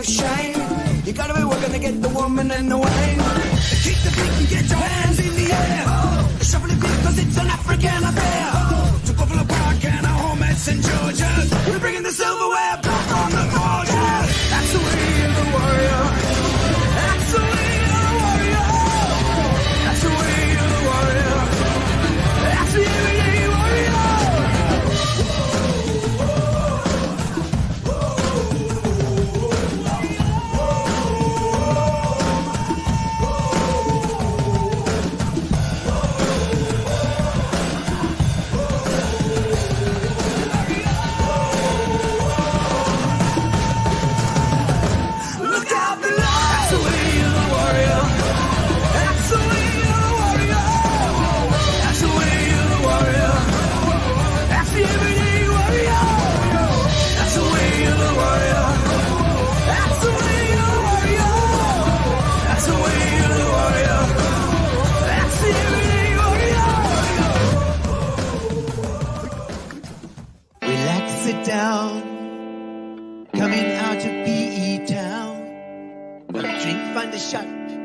shame. You gotta be working to get the woman in the way. Keep the beat and get your hands in the air. Shuffle it beat cause it's an African affair. To Buffalo Park and our home at St. George's. We're bringing the silverware back on the border. That's the way of the warrior. That's the way of the warrior. That's the way of the warrior. That's the everyday warrior.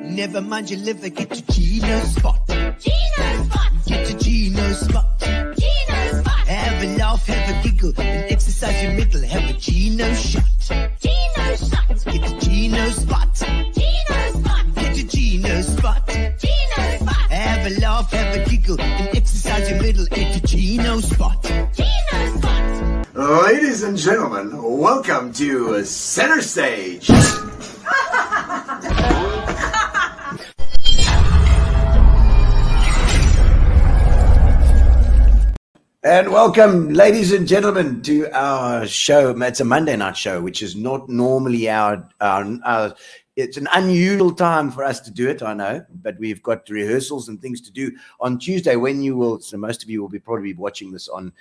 Never mind your liver, get to Gino's spot. Gino's spot. Get to Gino's spot. Gino's spot. Have a laugh, have a giggle, and exercise your middle. Have a Gino shot. Gino's shot. Get to Gino's spot. Gino's spot. Get to Gino's spot. Gino's spot. Have a laugh, have a giggle, and exercise your middle. Get to Gino's spot. Gino's spot. Ladies and gentlemen, welcome to Center Stage. And welcome, ladies and gentlemen, to our show. It's a Monday night show, which is not normally our it's an unusual time for us to do it, I know, but we've got rehearsals and things to do on Tuesday when you will, so most of you will be probably watching this on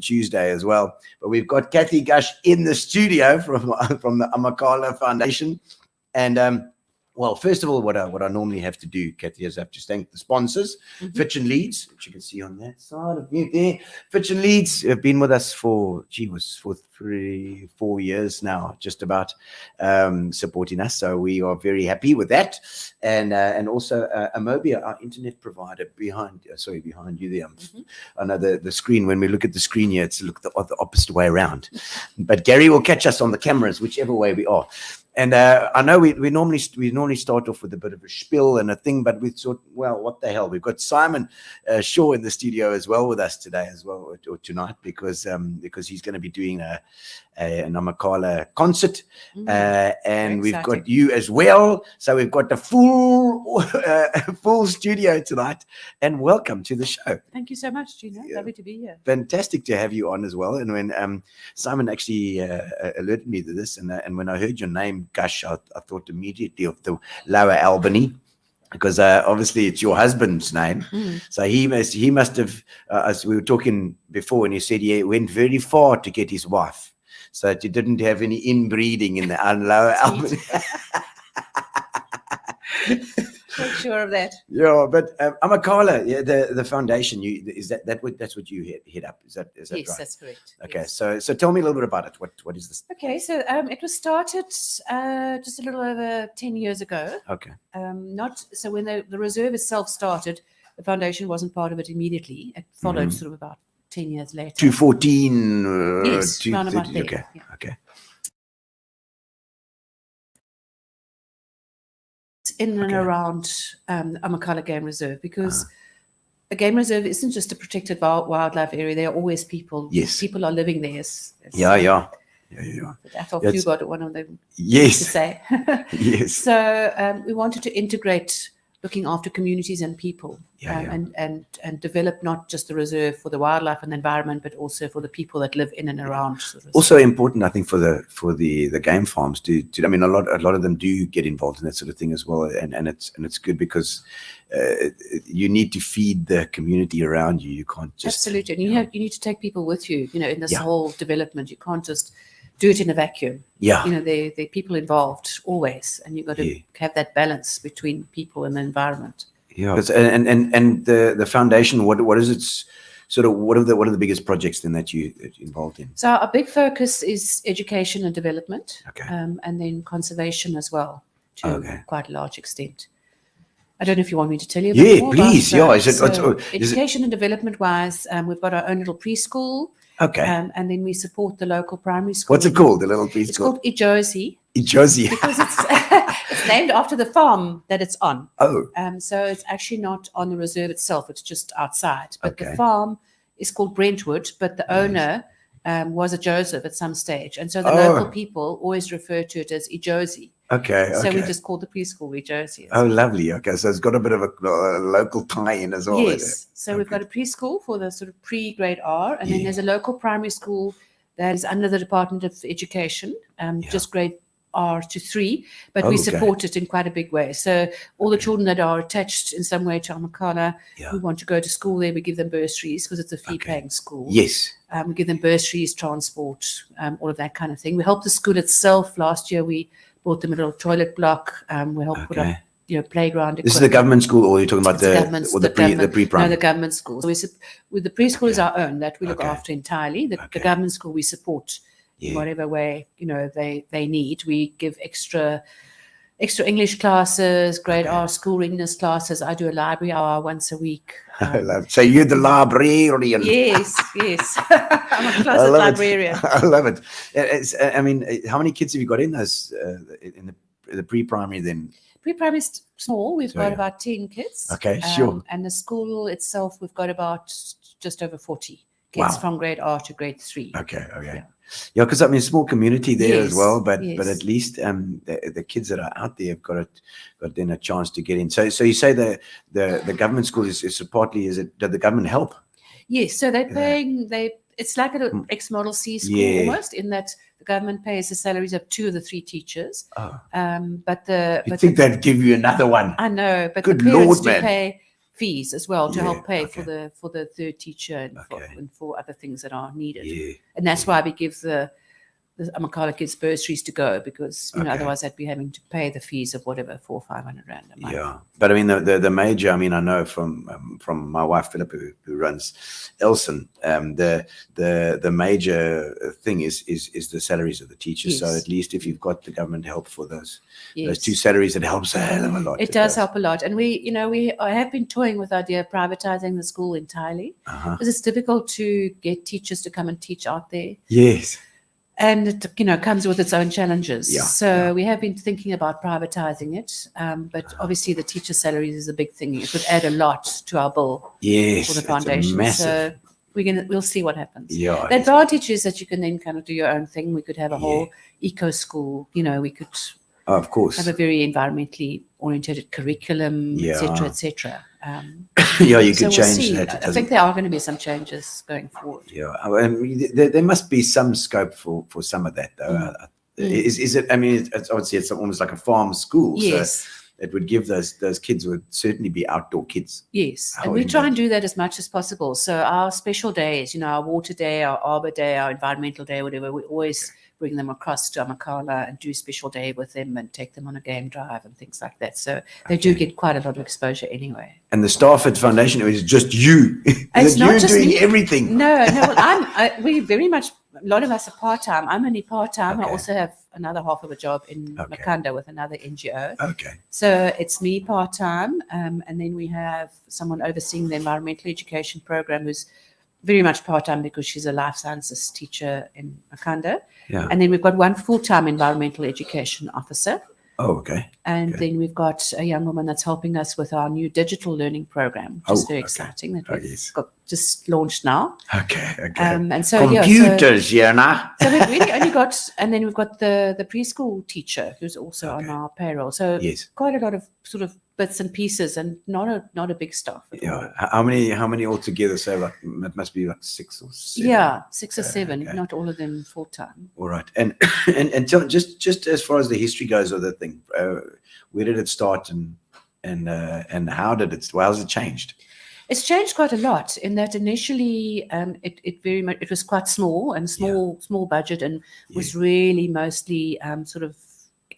Tuesday as well. But we've got Cathy Gush in the studio from the Amakhala Foundation. And well, first of all, what I normally have to do, Cathy, is I have to thank the sponsors, Fitch and Leeds, which you can see on that side of me there. Fitch and Leeds have been with us for 4 years now, just about, supporting us. So we are very happy with that. And also Amobia, our internet provider, behind you there. I know the screen, when we look at the screen here, it's look the opposite way around. But Gary will catch us on the cameras, whichever way we are. And I know we normally start off with a bit of a spiel and a thing, but we thought, well, what the hell? We've got Simon Shaw in the studio as well with us today as well, or tonight, because he's going to be doing an Amakhala concert, and we've got you as well. So we've got the full studio tonight. And welcome to the show. Thank you so much, Gino. Lovely to be here. Fantastic to have you on as well. And when Simon actually alerted me to this, and when I heard your name, Gush, I thought immediately of the Lower Albany, because obviously it's your husband's name. So he must have, as we were talking before, and he said he went very far to get his wife, so that you didn't have any inbreeding in the Lower Albany. Not sure of that. Yeah, but Amakhala, the foundation, that's what you hit up. Is that yes, right? That's correct. Okay, yes. so tell me a little bit about it. What is this? Okay, so it was started just a little over 10 years ago. Okay. So when the reserve itself started, the foundation wasn't part of it immediately. It followed sort of about 10 years later. 2014. Yes, around about there. Okay. Yeah. Okay. In and around Amakhala Game Reserve, because a game reserve isn't just a protected wildlife area. There are always people. Yes. People are living there. Yeah. I thought you got one of them. Yes. To say. Yes. So we wanted to integrate looking after communities and people, and develop not just the reserve for the wildlife and the environment, but also for the people that live in and around. Also important, I think, for the game farms. I mean, a lot of them do get involved in that sort of thing as well, and it's good because you need to feed the community around you. You can't just absolutely, and you need to take people with you. In this whole development, you can't just do it in a vacuum. Yeah. There are people involved always, and you've got to have that balance between people and the environment. Yeah. And the foundation, what is its sort of what are the biggest projects then that you're involved in? So our big focus is education and development, Okay. and then conservation as well, to Okay. quite a large extent. I don't know if you want me to tell you a Yeah, bit more please. about Yeah, is it- so is it- education and development-wise, we've got our own little preschool, Okay. and then we support the local primary school. What's it called? The little It's preschool? called Ijosi, Josie. because it's it's named after the farm that it's on. Oh, So it's actually not on the reserve itself; it's just outside. But Okay. the farm is called Brentwood, but the owner was a Joseph at some stage, and so the Oh. local people always refer to it as Ijosi. okay. So we Okay. just call the preschool Ijosi. Oh, lovely. Okay, so it's got a bit of a local tie-in as well. Yes. So we've got a preschool for the sort of pre-grade R, and then there's a local primary school that is under the Department of Education, just grade R to 3, but we Okay. support it in quite a big way. So all the children that are attached in some way to Amakhala, Yeah. who want to go to school there, we give them bursaries because it's a fee-paying school. Yes. We give them bursaries, transport, all of that kind of thing. We help the school itself. Last year we bought them a little toilet block. We helped put Okay. up, playground This is the equipment. government school, or you're talking about It's the government's- or the government- No, pre-primary? the government school. So with the preschool is our own that we look Okay. after entirely. The Okay. government school we support in Yeah. whatever way they need. We give extra English classes, grade R school readiness classes. I do a library hour once a week. I love. So you're the librarian. Yes, yes. I'm a closet love it. librarian. I love it. I mean, how many kids have you got in those in the pre-primary then? Pre-primary is small. We've got yeah. about 10 kids. Okay, sure. And the school itself, we've got about just over 40 kids Wow. from grade R to grade 3. Okay. Yeah. Yeah, because I mean, small community there as Yes, well, but yes. at least the kids that are out there have got then a chance to get in. So you say the government school is partly did the government help? Yes, so they're paying. It's like an ex-model C school Yeah. almost, in that the government pays the salaries of 2 of the 3 teachers. Oh. But the You think they'd give you another one? I know, but Good the parents Lord, do man. pay fees as well to Yeah, help pay okay. for the third teacher and, Okay. for other things that are needed. Yeah. And that's why we give the Amakhala kids bursaries to go, because Okay. otherwise they'd be having to pay the fees of whatever 400 or 500 rand a month. Yeah, but I mean the major. I mean, I know from my wife Philip, who runs Elson. The major thing is the salaries of the teachers. So Yes. at least if you've got the government help for those Yes. 2 salaries, it helps a hell of a lot. It does help a lot. And I have been toying with the idea of privatizing the school entirely, Uh-huh. because it's difficult to get teachers to come and teach out there. Yes. And it comes with its own challenges. Yeah, So we have been thinking about privatizing it. But obviously the teacher salaries is a big thing. It would add a lot to our bill Yes. for the it's foundation. massive. So we'll see what happens. Yeah. The advantage is that you can then kind of do your own thing. We could have a whole eco school. We could Oh, of course. have a very environmentally oriented curriculum, Yeah. etc., etc. Yeah, you So could we'll change see. that. It I doesn't- think there are going to be some changes going forward. Yeah, I mean, there must be some scope for some of that, though. Is it? I mean, it's obviously it's almost like a farm school. Yes. So it would give those kids would certainly be outdoor kids. Yes, How and we would try that- and do that as much as possible. So our special days, our water day, our arbor day, our environmental day, whatever, we always bring them across to Amakhala and do a special day with them and take them on a game drive and things like that. So they do get quite a lot of exposure anyway. And the staff at Foundation is just you. It's Is it not you just doing me. everything. No, well, we very much, a lot of us are part-time. I'm only part-time. I Okay. also have another half of a job in Okay. Makhanda with another NGO. Okay. So it's me part-time, and then we have someone overseeing the environmental education program who's very much part-time because she's a life sciences teacher in Makhanda. Yeah. And then we've got one full-time environmental education officer. Oh, okay. And Okay. then we've got a young woman that's helping us with our new digital learning program, which is Oh, very okay. exciting, that Oh, we've yes. got just launched now. Okay. Okay. And so, Computers, yeah, nah. so we've really only got, and then we've got the preschool teacher who's also on our payroll. So Yes. quite a lot of sort of bits and pieces, and not a big staff. At all. Yeah. How many altogether? So like it must be like 6 or 7. Yeah, 6 or 7, okay. not all of them full time. All right. And tell, just as far as the history goes of the thing, where did it start and how did it? How has it changed? It's changed quite a lot in that initially it was quite small and small budget and was really mostly sort of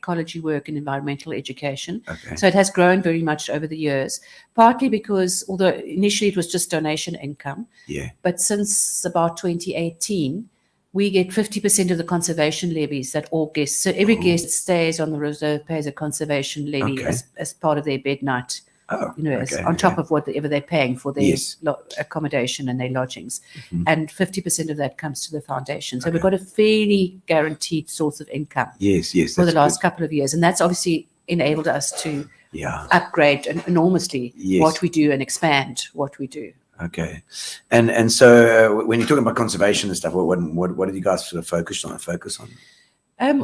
ecology work and environmental education. Okay. So it has grown very much over the years, partly because although initially it was just donation income, Yeah. but since about 2018, we get 50% of the conservation levies that all guests, so every guest that stays on the reserve pays a conservation levy Okay. as part of their bed night, Oh, as okay, on top okay. of whatever they're paying for their Yes. accommodation and their lodgings. And 50% of that comes to the foundation. So Okay. we've got a fairly guaranteed source of income Yes, yes. for the that's last good. couple of years. And that's obviously enabled us to Yeah. upgrade enormously Yes. what we do and expand what we do. Okay. And so when you're talking about conservation and stuff, what did you guys sort of focus on?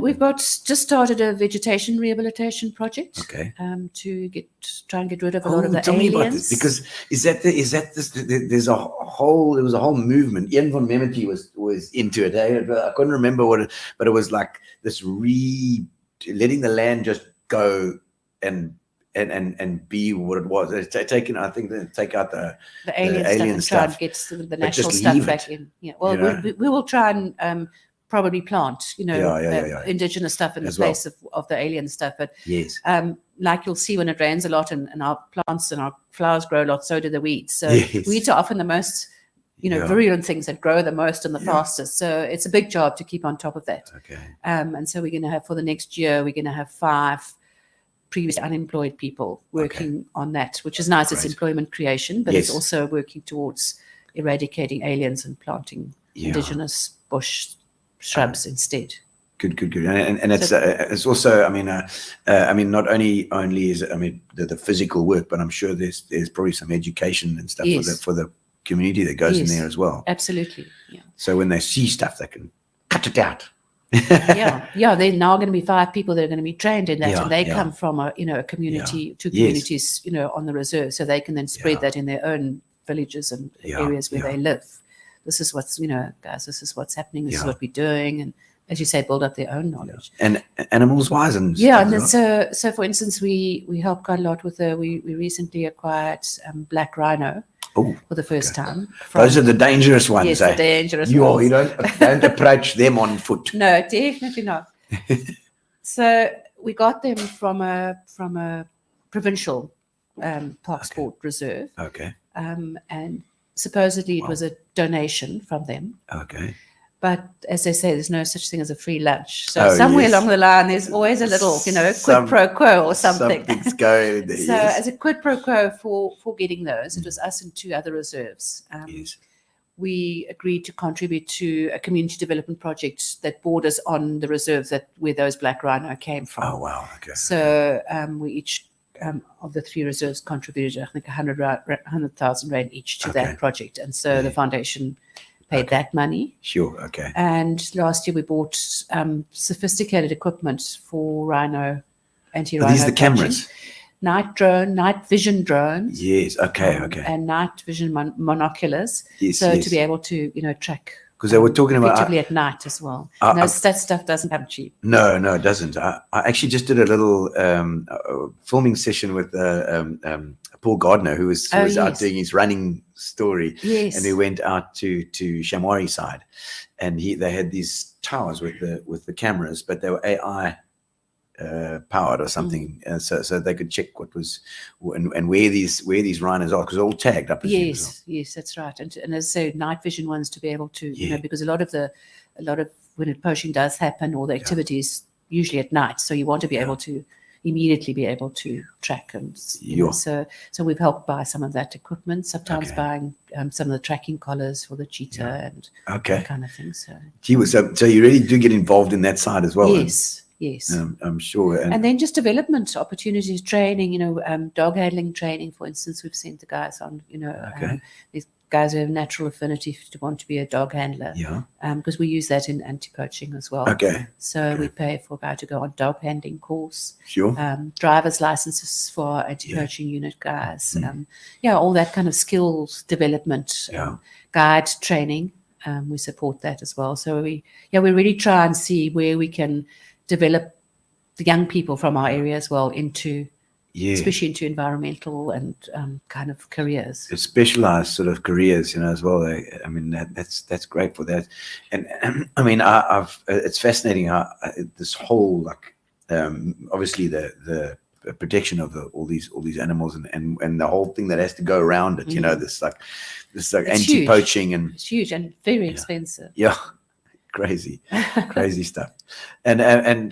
We've just started a vegetation rehabilitation project. Okay. To try and get rid of a lot of the tell me about aliens. this, because there was a whole movement. Ian von Memety was into it. I couldn't remember but it was like this letting the land just go and be what it was. It's taken, I think they take out the alien stuff and try and get the natural stuff back in. Yeah. Well, we will try and probably plant, indigenous stuff in the place of the alien stuff. But yes. Like you'll see when it rains a lot and our plants and our flowers grow a lot, so do the weeds. So Yes. weeds are often the most, virulent things that grow the most and the fastest. So it's a big job to keep on top of that. Okay. And so we're going to have, for the next year, we're going to have 5 previously unemployed people working on that, which is nice. It's Great. Employment creation, but Yes. it's also working towards eradicating aliens and planting indigenous bush shrubs instead. Good. And it's also, I mean, not only is it, the physical work, but I'm sure there's probably some education and stuff Yes. for the community that goes in Yes. there as well. Absolutely. Yeah. So when they see stuff, they can cut it out. yeah. They're now going to be 5 people that are going to be trained in that, Yeah, and they yeah. come from a community, 2 Yes. communities, on the reserve, so they can then spread Yeah. that in their own villages and Yeah, areas where yeah. they live. This is what's, guys, this is what's happening. This is Yeah. what we're doing, and as you say, build up their own knowledge. And animals wise and Yeah, stuff and as then well? so for instance, we help quite a lot with we recently acquired black rhino Oh, for the first time. those are the dangerous ones. yes, eh? the dangerous You ones. don't approach them on foot. No, definitely not. So we got them from a provincial park sport reserve, Okay. and supposedly it was a donation from them. Okay. But as they say, there's no such thing as a free lunch. So Oh, somewhere yes. along the line, there's always a little, quid Some- pro quo or something. Something's going there. So yes. as a quid pro quo for getting those, it was us and 2 other reserves. Yes. We agreed to contribute to a community development project that borders on the reserve where those black rhino came from. Oh wow. Okay. So we each of the 3 reserves contributed, I think, 100,000 rand each to Okay. that project, and so the foundation paid that money. Sure. Okay. And last year we bought sophisticated equipment for rhino, anti-rhino. Are these the patching. cameras? Night vision drones. Yes. Okay. Okay. And night vision monoculars. Yes. So yes. to be able to, track Because they were talking about effectively at night as well. That stuff doesn't come cheap. No, it doesn't. I actually just did a little filming session with Paul Gardner, who was out yes. doing his running story. Yes. And he went out to Shamwari side, and they had these towers with the cameras, but they were AI powered or something, so they could check what was and where these rhinos are, because they're all tagged up. Yes, that's right. And as I say, night vision ones to be able to, because a lot of when poaching does happen, all the activities usually at night, so you want to be able to immediately be able to track, and so we've helped buy some of that equipment, sometimes buying some of the tracking collars for the cheetah and that kind of thing. So so you really do get involved in that side as well. Yes. I'm sure. And then just development opportunities, training, dog handling training, for instance. We've sent the guys on, these guys who have natural affinity to want to be a dog handler. Yeah. Because we use that in anti-poaching as well. Okay. So we pay for a guy to go on dog handling course. Sure. Driver's licenses for our anti-poaching unit guys. All that kind of skills development, guide training. We support that as well. So we really try and see where we can develop the young people from our area as well especially into environmental and kind of careers. It's specialized sort of careers, as well. That's great for that. And I mean, it's fascinating how this whole obviously the protection of all these animals and the whole thing that has to go around it. You know, this like It's anti-poaching and It's huge and very expensive. yeah, crazy stuff. And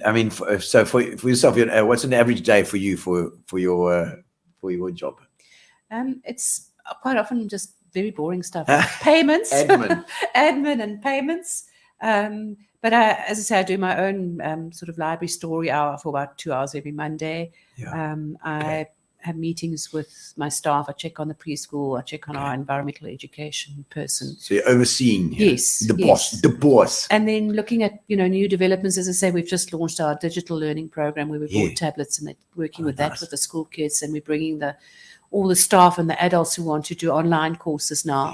I mean, for yourself, what's an average day for you for your job? It's quite often just very boring stuff. Payments, admin and payments. But as I say, I do my own sort of library story hour for about 2 hours every Monday. I have meetings with my staff. I check on the preschool. I check on our environmental education person. So you're overseeing the boss. And then looking at, new developments. As I say, we've just launched our digital learning program where we bought tablets and they're working with that with the school kids, and we're bringing all the staff and the adults who want to do online courses now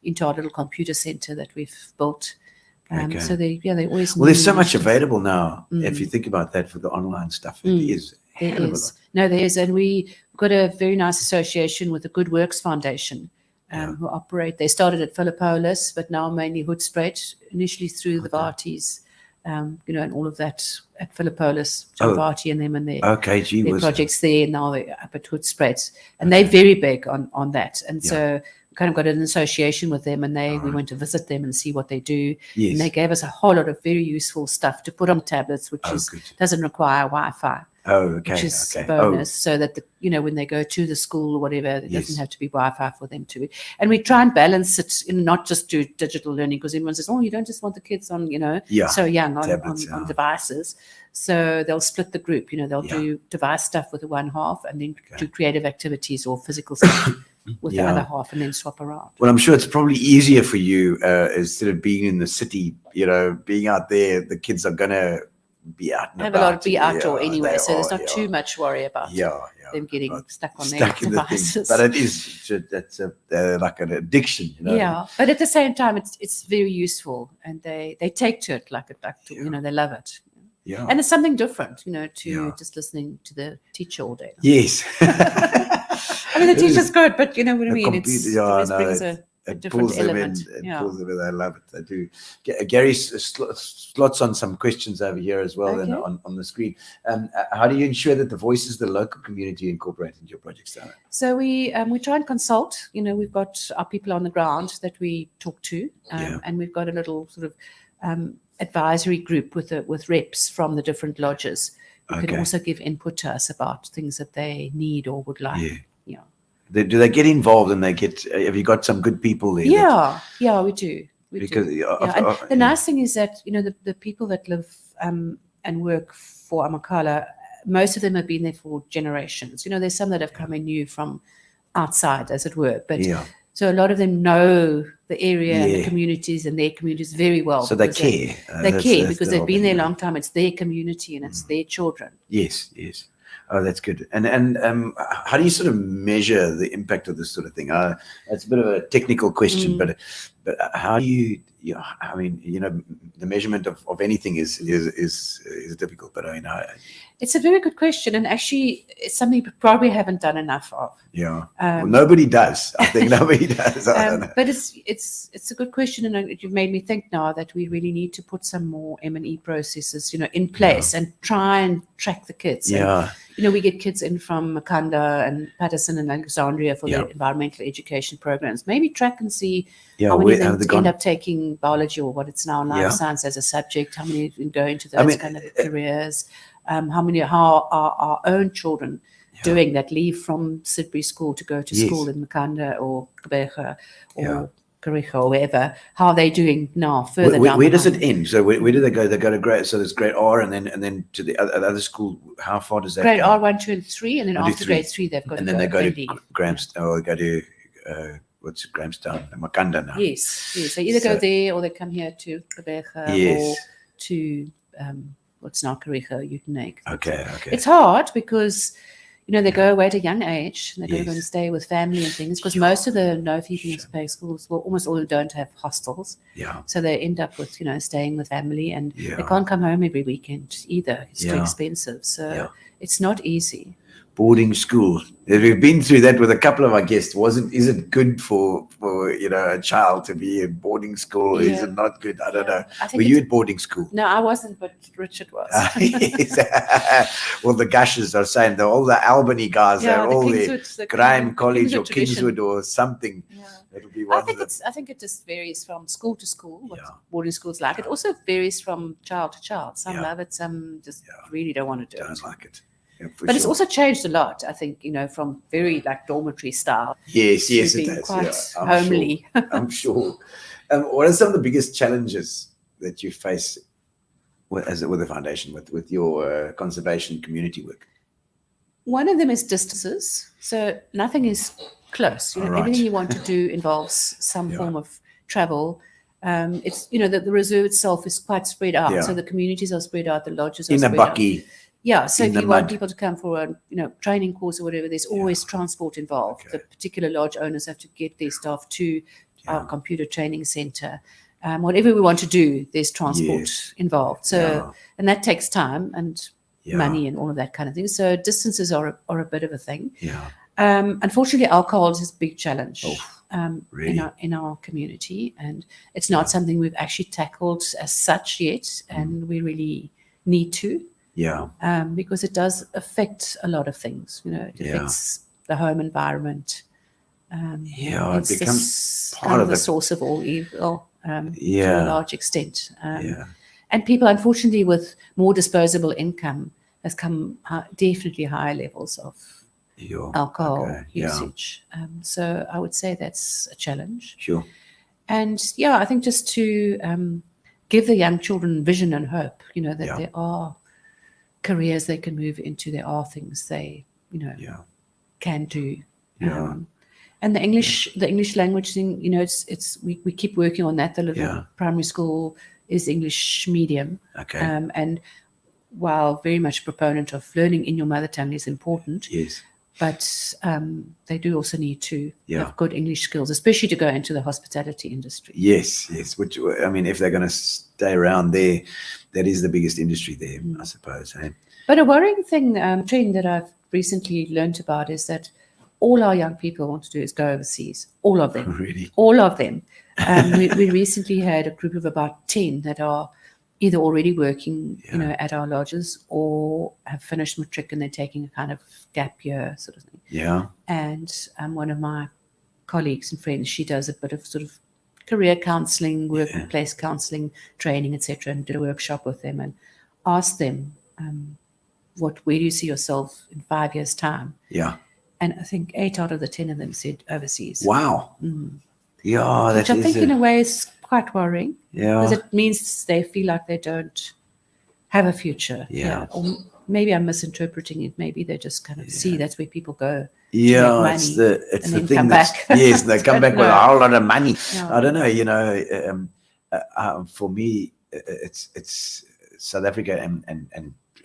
into our little computer center that we've built. So they always. Well, there's so much available now. If you think about that for the online stuff, it is. There is. No, there is. And we've got a very nice association with the Good Works Foundation who operate. They started at Philippolis, but now mainly Hoedspruit, initially through the Varties, and all of that at Philippolis, John Varty and them and their projects there. Now they're up at Hoedspruit. And they're very big on that. And so we kind of got an association with them, and we went to visit them and see what they do. Yes. And they gave us a whole lot of very useful stuff to put on tablets, which doesn't require Wi-Fi. Which is a bonus, so that when they go to the school or whatever, it doesn't have to be Wi-Fi for them to. And we try and balance it, not just do digital learning, because everyone says, "Oh, you don't just want the kids on, so young on devices." So they'll split the group. They'll do device stuff with the one half, and then do creative activities or physical stuff with the other half, and then swap around. Well, I'm sure it's probably easier for you instead of being in the city. Being out there, the kids are gonna be out and have about. A lot of be outdoor anyway, so there's not too much worry about them getting stuck on their devices. But it is that's like an addiction, Yeah, but at the same time, it's very useful, and they take to it like a duck. They love it. Yeah, and it's something different, to just listening to the teacher all day. Yes. I mean, the teacher's good, but you know what I mean. It brings a different element. It pulls them in. I love it. I do. Gary slots on some questions over here as well, and on the screen. How do you ensure that the voices of the local community are incorporated into your projects? So we try and consult. We've got our people on the ground that we talk to, and we've got a little sort of advisory group with reps from the different lodges who can also give input to us about things that they need or would like. Do they get involved and have you got some good people there? Yeah, we do. And the nice thing is that, the people that live and work for Amakhala, most of them have been there for generations. There's some that have come in new from outside, as it were. But so a lot of them know the area and the communities and their communities very well. So they care. They care because they've been there a long time. It's their community and it's their children. Yes. Oh, that's good. And how do you sort of measure the impact of this sort of thing? It's a bit of a technical question, but how do you? I mean, the measurement of anything is difficult. But it's a very good question, and actually, it's something we probably haven't done enough of. Yeah, well, nobody does. I think nobody does. I don't know. But it's a good question, and you've made me think now that we really need to put some more M&E processes, in place and try and track the kids. Yeah. And, we get kids in from Makhanda and Patterson and Alexandria for the environmental education programs. Maybe track and see how many of them end up taking biology or what it's now life science as a subject. How many go into those kind of careers? How are our own children doing that? Leave from Sudbury School to go to school in Makhanda or Gqeberha or Kariga or wherever. How are they doing now? Further down. Where does it end? So where do they go? They go to grade. So there's grade R, and then to the other school. How far does that? Grade R 1, 2, and 3, and then after grade 3 they've got. And then they go to Grahamstown, or they go to what's it, Grahamstown, Makhanda now. Yes. They either go there or they come here to Gqeberha or to what's now Kariga, Utenake. Okay. It's hard because. They go away at a young age, and they're going to stay with family and things, because most of the no-feeding play schools, almost all don't have hostels. Yeah. So they end up with, staying with family, and they can't come home every weekend either. It's too expensive. So it's not easy. Boarding school. We've been through that with a couple of our guests. Is it good for a child to be in boarding school? Or is Yeah. it not good? I don't know. I think Were you it's- at boarding school? No, I wasn't, but Richard was. Yes. Well, the Gushes are saying all the Albany guys, Yeah, they're the all Kingswood, there. the Graham College or Kingswood tradition. Kingswood or something. Yeah. It'll be one I of think them. I think it just varies from school to school. What Yeah. boarding schools like. It also varies from child to child. Some Yeah. love it, some just Yeah. really don't want to do Don't it. like it. Yeah, for But it's sure. also changed a lot. I think from very like dormitory style. Yes, to it being has. quite Yeah, I'm homely. Sure. I'm sure. What are some of the biggest challenges that you face with the foundation, with your conservation community work? One of them is distances. So nothing is close. All right. Everything you want to do involves some Yeah. form of travel. It's the reserve itself is quite spread out. Yeah. So the communities are spread out, the lodges are In a spread out. bucky. Yeah, so in if the you want mud. people to come for a training course or whatever, there's always transport involved. Okay. The particular lodge owners have to get their staff to our computer training center. Whatever we want to do, there's transport Yes. involved. So Yeah. and that takes time and Yeah. money and all of that kind of thing. So distances are a bit of a thing. Yeah. Unfortunately, alcohol is a big challenge really? in our community, and it's not something we've actually tackled as such yet, and we really need to. Yeah. Because it does affect a lot of things. It Yeah. affects the home environment. Yeah, it it's becomes part kind of the it. source of all evil to Yeah. a large extent. Yeah. And people, unfortunately, with more disposable income, has come definitely higher levels of Yeah. alcohol Okay, yeah. usage. So I would say that's a challenge. Sure. And yeah, I think just to give the young children vision and hope, that Yeah. there are careers they can move into, there are things they, Yeah. can do. Yeah. And the English language thing, we keep working on that. The little Yeah. primary school is English medium. Okay. And while very much a proponent of learning in your mother tongue is important, Yes. but they do also need to Yeah. have good English skills, especially to go into the hospitality industry. Yes. Yes. Which, I mean, if they're going to stay around there, that is the biggest industry there, I suppose. Eh? But a worrying thing, trend that I've recently learned about is that all our young people want to do is go overseas. All of them. Really? All of them. We recently had a group of about 10 that are either already working, at our lodges or have finished matric and they're taking a kind of gap year sort of thing. Yeah. And one of my colleagues and friends, she does a bit of sort of career counselling, workplace counselling, training, etc., and did a workshop with them and asked them, where do you see yourself in 5 years' time? Yeah. And I think 8 out of the 10 of them said overseas. Wow. Yeah. Which That I is think in a way is quite worrying because yeah. it means they feel like they don't have a future. Yeah. Or maybe I'm misinterpreting it. Maybe they just kind of see that's where people go. Yeah, make it's money the and thing then come that's back. yes, they come back with a No. whole lot of money. Yeah. I don't know, for me, it's South Africa and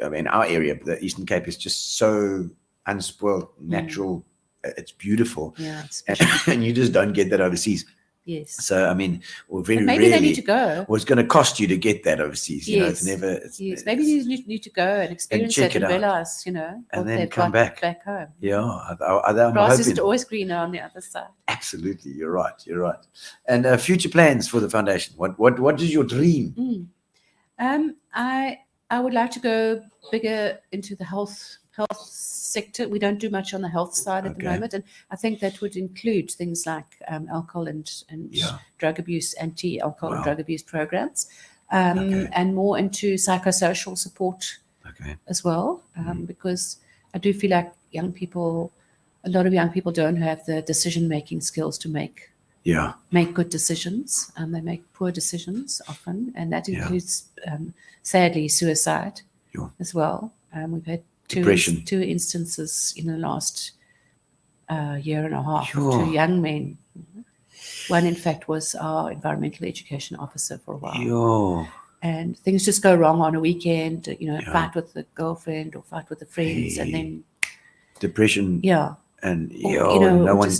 I mean our area, the Eastern Cape is just so unspoiled, natural. It's beautiful, Yeah. It's and you just don't get that overseas. yes. So I mean, or very But maybe rarely. they need to go. Well, it's going to cost you to get that overseas. You know, it's Yes. never. It's, Yes. Maybe you need to go and experience check it and it out. realize, what then they've come got back. home. Yeah, I'm Grass isn't hoping. always greener on the other side. Absolutely, you're right. You're right. And future plans for the foundation. What is your dream? I would like to go bigger into the health sector. We don't do much on the health side at the Okay. moment, and I think that would include things like alcohol and Yeah. drug abuse, anti-alcohol and Wow. drug abuse programs, Okay. and more into psychosocial support Okay. as well, because I do feel like a lot of young people don't have the decision-making skills to make Yeah. good decisions. They make poor decisions often, and that Yeah. includes, sadly, suicide Yeah. as well. We've had Depression. two instances in the last year and a half of Sure. 2 young men. One, in fact, was our environmental education officer for a while. Yo. And things just go wrong on a weekend, Yeah. fight with the girlfriend or fight with the friends, and Hey. then, Depression. yeah, And or, no or one.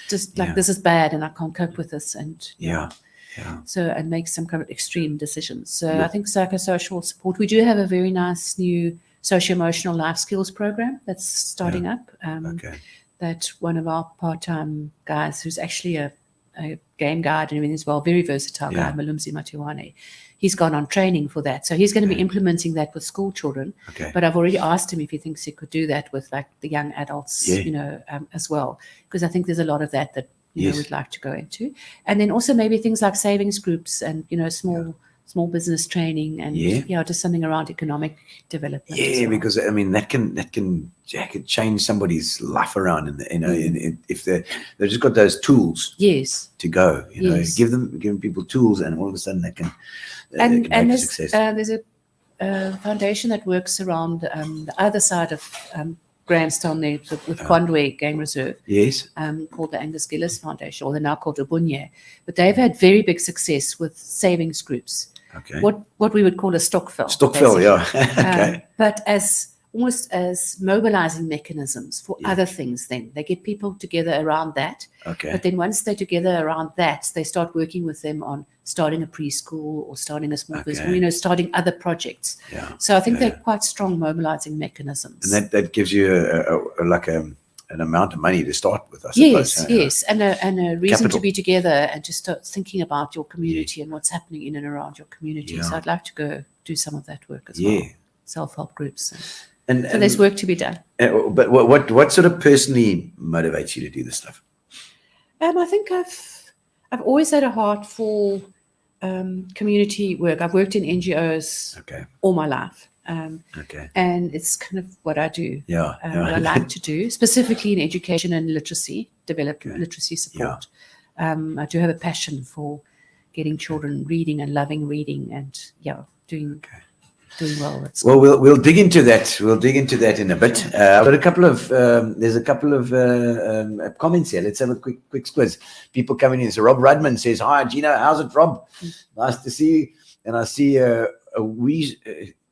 just like, yeah. this is bad and I can't cope with this. And Yeah. Yeah. So, and make some kind of extreme decisions. So Yeah. I think psychosocial support, we do have a very nice new socio-emotional life skills program that's starting up. Okay. That one of our part-time guys, who's actually a game guide and everything as well, very versatile guy, Malumzi Matiwane, he's gone on training for that. So he's going to be implementing that with school children. Okay. But I've already asked him if he thinks he could do that with like the young adults, as well, because I think there's a lot of that you know, we'd like to go into. And then also maybe things like savings groups and, you know, small business training and just something around economic development. Yeah, as well. because I mean that can change somebody's life around, if they've just got those tools. Yes. To go, you know, Yes. giving people tools, and all of a sudden they can. And make a there's success. there's a foundation that works around the other side of Grahamstown there with Kwandwe Game Reserve. Yes. Called the Angus Gillis Foundation, or they're now called Lebone. But they've had very big success with savings groups. Okay. What we would call a stokvel. Stockville, basically. yeah. Okay. But almost as mobilizing mechanisms for other things. Then they get people together around that. Okay. But then once they're together around that, they start working with them on starting a preschool or starting a small business, you know, starting other projects. Yeah. So I think they're quite strong mobilizing mechanisms. And that gives you an amount of money to start with, I suppose. Yes, and a reason Capital. to be together and just start thinking about your community and what's happening in and around your community. So I'd like to go do some of that work as well. Self-help groups. And So there's work to be done. But what sort of personally motivates you to do this stuff? I think I've always had a heart for community work. I've worked in NGOs all my life. And it's kind of what I do. What I like to do, specifically in education and literacy, develop literacy support. I do have a passion for getting children reading and loving reading and doing well at school. Well, we'll dig into that. We'll dig into that in a bit. I've got a couple of there's a couple of comments here. Let's have a quick squiz. People coming in. So Rob Rudman says, "Hi Gino, how's it, Rob? Nice to see you." And I see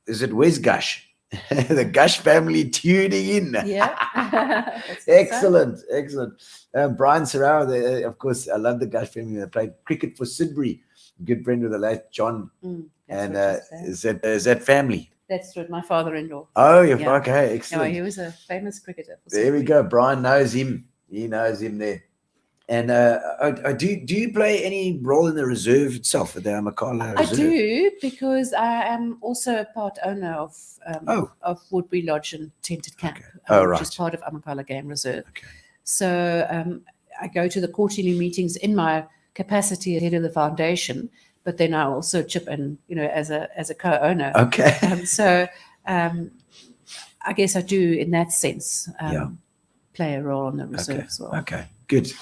is it Wes Gush? The Gush family tuning in. Yeah. Excellent. Brian Serrao, of course, I love the Gush family. They played cricket for Sudbury. Good friend with the late John. And is that family? That's with my father-in-law. Oh, okay, excellent. No, he was a famous cricketer. There we go. Brian knows him. He knows him there. And do you play any role in the reserve itself, at the Amakhala Reserve? I do, because I am also a part owner of Woodbury Lodge and Tented Camp, which is part of Amakhala Game Reserve. Okay. So I go to the quarterly meetings in my capacity as head of the foundation, but then I also chip in, you know, as a co-owner. Okay. So I guess I do, in that sense, play a role on the reserve as well. Okay. Good.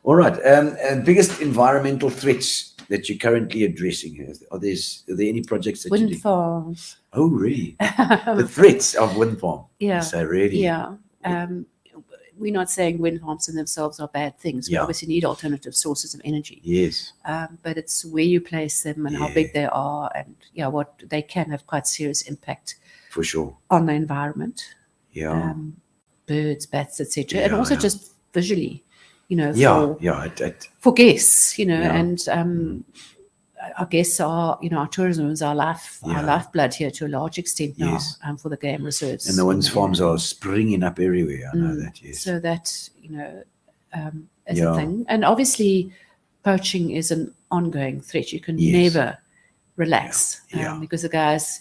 All right. And biggest environmental threats that you're currently addressing? Are there any projects that you do? Wind farms. Oh, really? The threats of wind farm. Yeah. So really. Yeah. We're not saying wind farms in themselves are bad things. We obviously need alternative sources of energy. Yes. But it's where you place them and how big they are, and what they can have quite serious impact. For sure. On the environment. Yeah. Birds, bats, etc. And also just visually. You know, for guests, you know, and our guests are, you know, our tourism is our lifeblood here to a large extent now for the game reserves. And the wind farms are springing up everywhere. I know that, yes. So that, you know, is a thing. And obviously, poaching is an ongoing threat. You can never relax because the guys,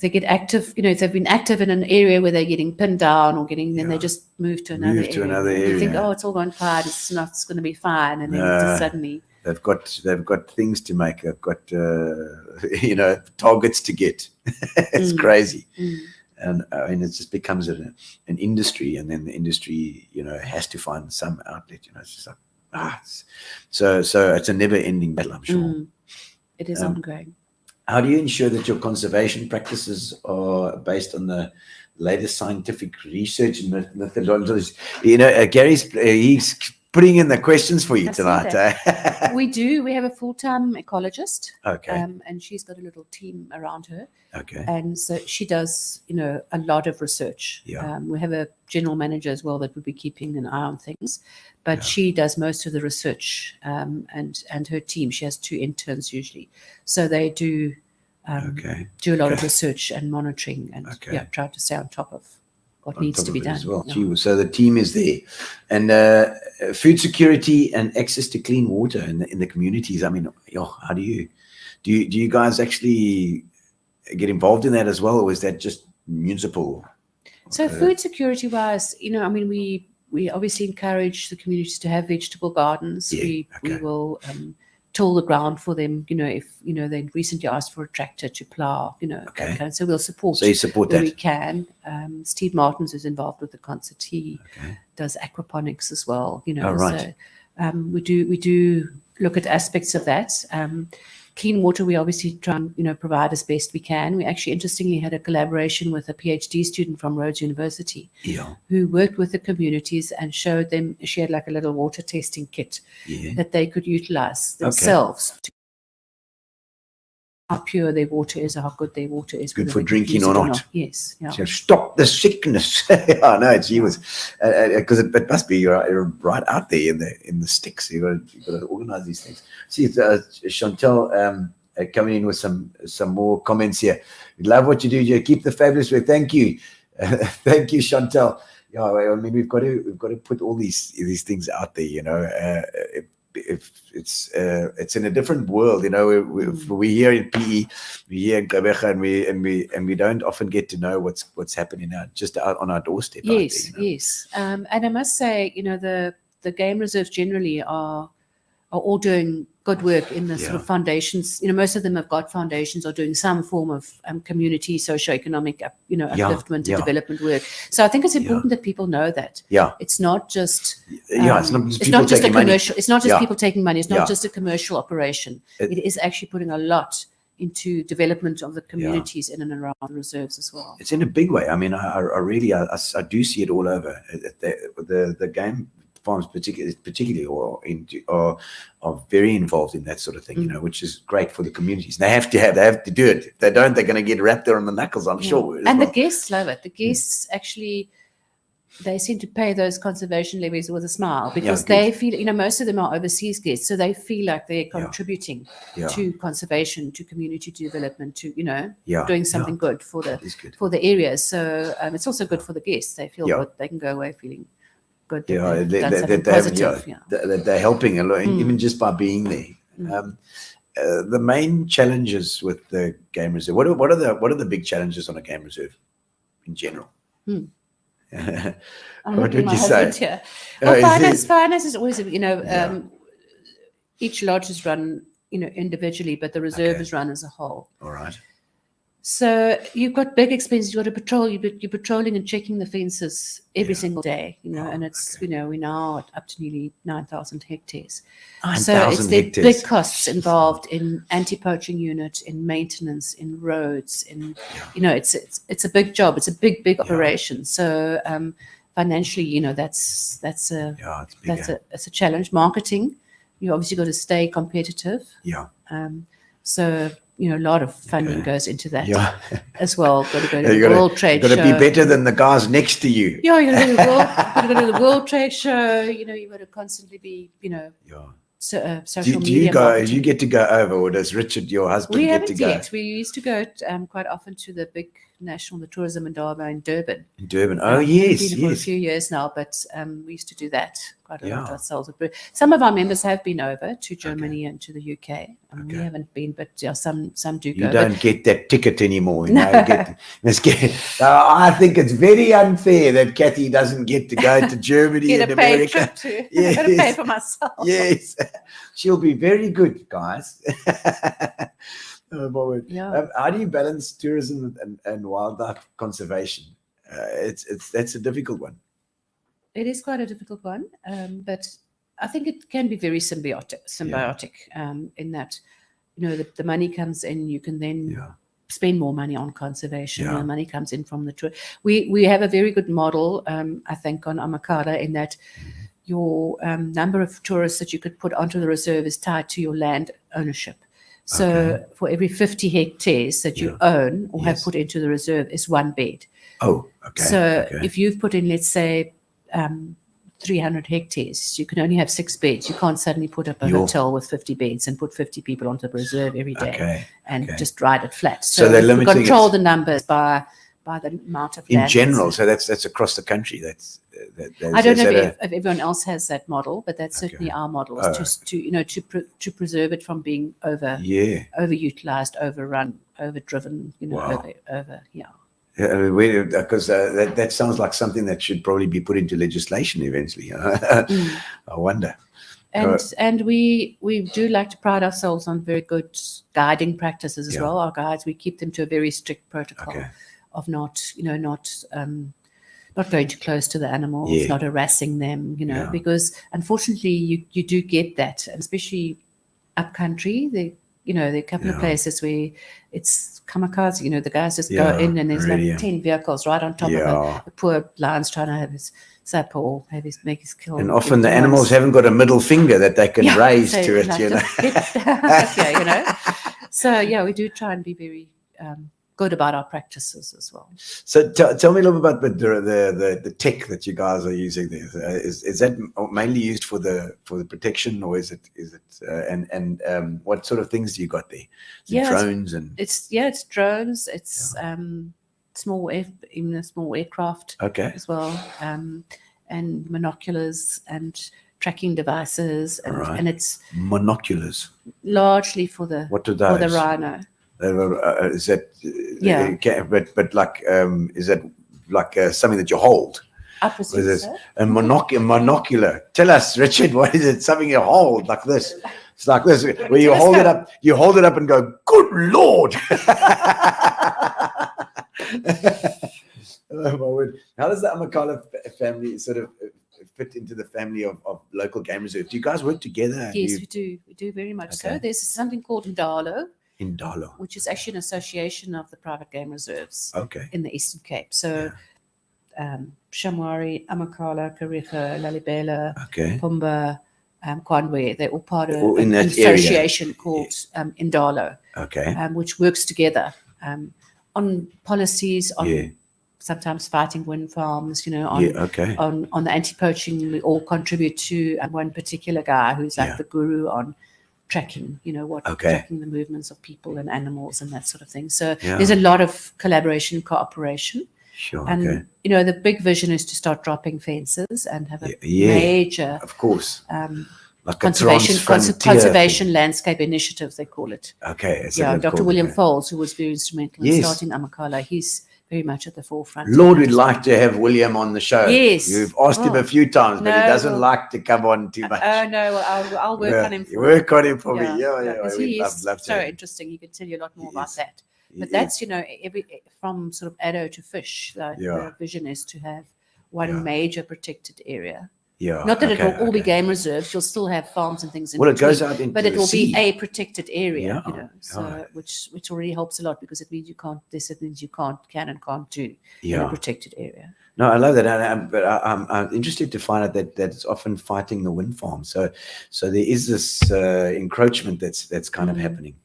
they get active, you know, if they've been active in an area where they're getting pinned down or then they just move to another area. You think, it's all gone quiet, it's going to be fine. And then just suddenly. They've got things to make. They've got, you know, targets to get. It's crazy. And it just becomes an industry, and then the industry, you know, has to find some outlet, you know. It's just like, so it's a never ending battle, I'm sure. It is ongoing. How do you ensure that your conservation practices are based on the latest scientific research and methodologies? You know, Gary's he's putting in the questions for you tonight. We do. We have a full-time ecologist. Okay. And she's got a little team around her. Okay. And so she does, you know, a lot of research. Yeah. We have a general manager as well that would be keeping an eye on things, but she does most of the research. And her team, she has 2 interns usually, so they do do a lot of research and monitoring, and Okay. try to stay on top of what On needs top to of be it done. as well. Yeah. Gee, so the team is there, and food security and access to clean water in the communities. I mean, how do you guys actually get involved in that as well, or is that just municipal? So food security wise, I mean, we obviously encourage the communities to have vegetable gardens. Yeah, We will till the ground for them. If they recently asked for a tractor to plow, that kind of, so we'll support. So you support where that? we can. Steve Martins is involved with the concert. He does aquaponics as well. Oh, right. So we do look at aspects of that. Clean water, we obviously try and provide as best we can. We actually interestingly had a collaboration with a PhD student from Rhodes University who worked with the communities and showed them. She had like a little water testing kit that they could utilize themselves to how pure their water is, or how good their water is. Good whether for they could drinking use or it not. Yes. Yeah. So stop the sickness. I know she was, because it must be you're right out there in the sticks. You've got to organise these things. See, Chantal coming in with some more comments here. We love what you do. You keep the fabulous work. Thank you, thank you, Chantal. Yeah, I mean we've got to put all these things out there. If it's in a different world, we here in PE, we here in Gqeberha, and we don't often get to know what's happening just out on our doorstep. Yes, out there, yes. And I must say, the game reserves generally are all doing good work in the sort of foundations. Most of them have got foundations or doing some form of community, socioeconomic, upliftment and development work. So I think it's important that people know that. Yeah. It's not just it's not just a people taking money. commercial. It's not just people taking money. It's not Yeah. just a commercial operation. It is actually putting a lot into development of the communities in and around the reserves as well. It's in a big way. I mean, I really do see it all over. The game farms particularly are very involved in that sort of thing, which is great for the communities. They have to do it. If they don't, they're going to get wrapped there on the knuckles, I'm sure. And the guests love it. The guests actually, they seem to pay those conservation levies with a smile, because they feel, most of them are overseas guests, so they feel like they're contributing to conservation, to community development, to doing something good for the areas. So it's also good for the guests. They feel good. They can go away feeling good. They're helping a lot, even just by being there. The main challenges with the game reserve. What are the big challenges on a game reserve in general? What would you say? Well, finance is always, each lodge is run, individually, but the reserve is run as a whole. All right. So you've got big expenses. You've got to patrol. You're patrolling and checking the fences every single day. And it's we're now up to nearly 9,000 hectares. 9,000 so it's hectares. big costs involved in anti-poaching unit, in maintenance, in roads, it's a big job. It's a big operation. So financially, that's a challenge. Marketing, you obviously got to stay competitive. Yeah. So a lot of funding goes into that as well. Got to go to the World Trade Show. Got to be better than the guys next to you. Yeah, you got to go to the World Trade Show. You've got to constantly be, social media. Do you get to go over, or does Richard, your husband, get to go? Yet. We used to go quite often to the big the tourism indaba in Durban. In Durban, yes, We've been for a few years now, but we used to do that quite a lot ourselves. Some of our members have been over to Germany and to the UK. We haven't been, but some do go. You don't get that ticket anymore. I think it's very unfair that Cathy doesn't get to go to Germany and America. I've got to pay for myself. Yes, she'll be very good, guys. How do you balance tourism and wildlife conservation? That's a difficult one. It is quite a difficult one, but I think it can be very symbiotic in that, the money comes in, you can then spend more money on conservation. The money comes in from the tour. We have a very good model, I think, on Amakhala, in that your number of tourists that you could put onto the reserve is tied to your land ownership. So for every 50 hectares that you own or have put into the reserve is one bed. Oh, okay. So if you've put in, let's say, 300 hectares. You can only have 6 beds. You can't suddenly put up a Yo. hotel with 50 beds and put 50 people onto the reserve every day Okay. and okay. just ride it flat. So they're we limiting control it. the numbers by the amount of In land. general, so that's across the country. That's I don't know is if, that if everyone else has that model, but that's certainly our model, is just to preserve it from being overutilized, overrun, overdriven, Wow. over yeah. Because that sounds like something that should probably be put into legislation eventually. I wonder. And we do like to pride ourselves on very good guiding practices as well. Our guides, we keep them to a very strict protocol of not going too close to the animals, not harassing them, because unfortunately you do get that, and especially up country. There are a couple of places where it's kamikaze, the guys just go in and there's like 10 vehicles right on top of it. The poor lion's trying to have his sap or make his kill. And often the animals haven't got a middle finger that they can raise so to it, like So we do try and be very good about our practices as well. So tell me a little bit about the tech that you guys are using there. Is that mainly used for the protection, or is it and what sort of things do you got there? Drones and it's drones. It's small aircraft as well, and monoculars and tracking devices, and it's monoculars largely for the rhino. Is that but like is that like something that you hold? I presume so. A monocular. Tell us, Richard, what is it? Something you hold like this? It's like this, where you hold it up. You hold it up and go, "Good Lord!" Oh, my word. How does the Amakhala family sort of fit into the family of local game reserve? Do you guys work together? Yes, we do. We do very much so. There's something called Ndalo, which is actually an association of the private game reserves in the Eastern Cape. So Shamwari, Amakhala, Kariga, Lalibela, Pumba, Kwanwe, they're all part of an association called Ndalo, which works together on policies, on sometimes fighting wind farms, on the anti-poaching. We all contribute to one particular guy who's like the guru on tracking, tracking the movements of people and animals and that sort of thing. So there's a lot of collaboration, cooperation. Sure. And the big vision is to start dropping fences and have a major, of course, like conservation landscape initiative, they call it. Dr. William Foles, who was very instrumental in starting Amakhala, he's very much at the forefront. Lord, we'd like to have William on the show. Yes. You've asked him a few times, but he doesn't like to come on too much. Oh, no, well, I'll work on him. Work on him for me. Because he is love so interesting. He can tell you a lot more about that. But that's, from sort of addo to fish, the vision is to have one major protected area. Not that it will all be game reserves. You'll still have farms and things in between, it goes out into but it will sea. be a protected area, which already helps a lot, because it means there's certain things you can and can't do in a protected area. No, I love that, but I'm interested to find out that it's often fighting the wind farm. So there is this encroachment that's kind of happening.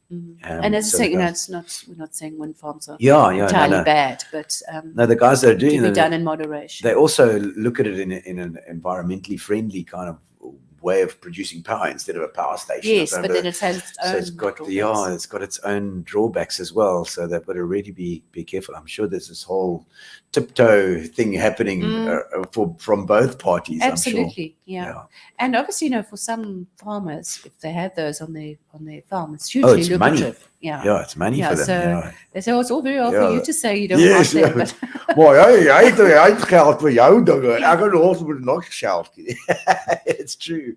And as I say, we're not saying wind farms are entirely bad, but no, the guys that are doing it to be done in moderation. They also look at it in an environmentally friendly kind of way of producing power instead of a power station. Yes, but then it has its own. So it's got its own drawbacks as well. So they've got to really be careful. I'm sure there's this whole tiptoe thing happening from both parties. Absolutely, I'm sure. And obviously, for some farmers, if they have those on their farm, it's hugely lucrative. Money. It's money for them. So they say, it's all very well for you to say you don't want them, but Mooi, hy het geld vir jou dinge. Ek gaan ons moet nog geld. It's true.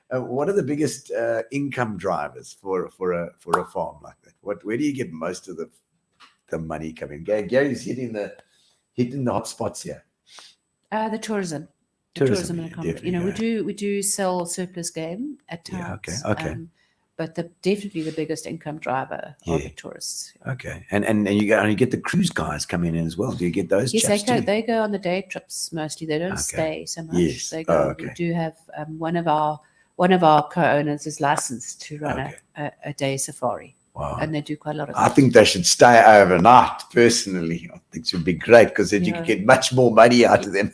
What are the biggest income drivers for a farm like that? Where do you get most of the money coming? Gary's hitting the hot spots here. The tourism. Tourism and accommodation. We do sell surplus game at times. Okay. But definitely the biggest income driver are the tourists. Okay, and you get the cruise guys coming in as well. Do you get those? Yes, they go on the day trips mostly. They don't stay so much. Yes. They go. We do have one of our co-owners is licensed to run a day safari. Wow. And they do quite a lot of I think they should stay overnight, personally. I think it would be great, because then you can get much more money out of them.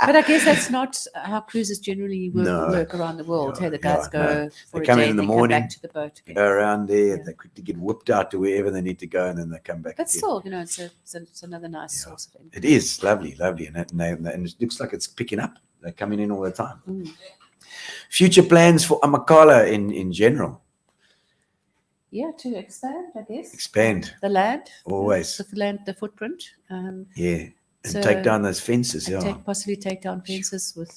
But I guess that's not how cruises generally No. work around the world. Yeah, hey, the guys yeah, go no. for They a come day in and the they morning, come back to the boat again. Go around there, Yeah. they quickly get whipped out to wherever they need to go, and then they come back But again. still, it's another nice Yeah. source of income. It is lovely, and it looks like it's picking up. They're coming in all the time. Mm. Future plans for Amakhala in general? Yeah, to expand, I guess. Expand, The land. always. The land, the footprint. Yeah, and So- take down those fences. And Yeah. possibly take down fences with,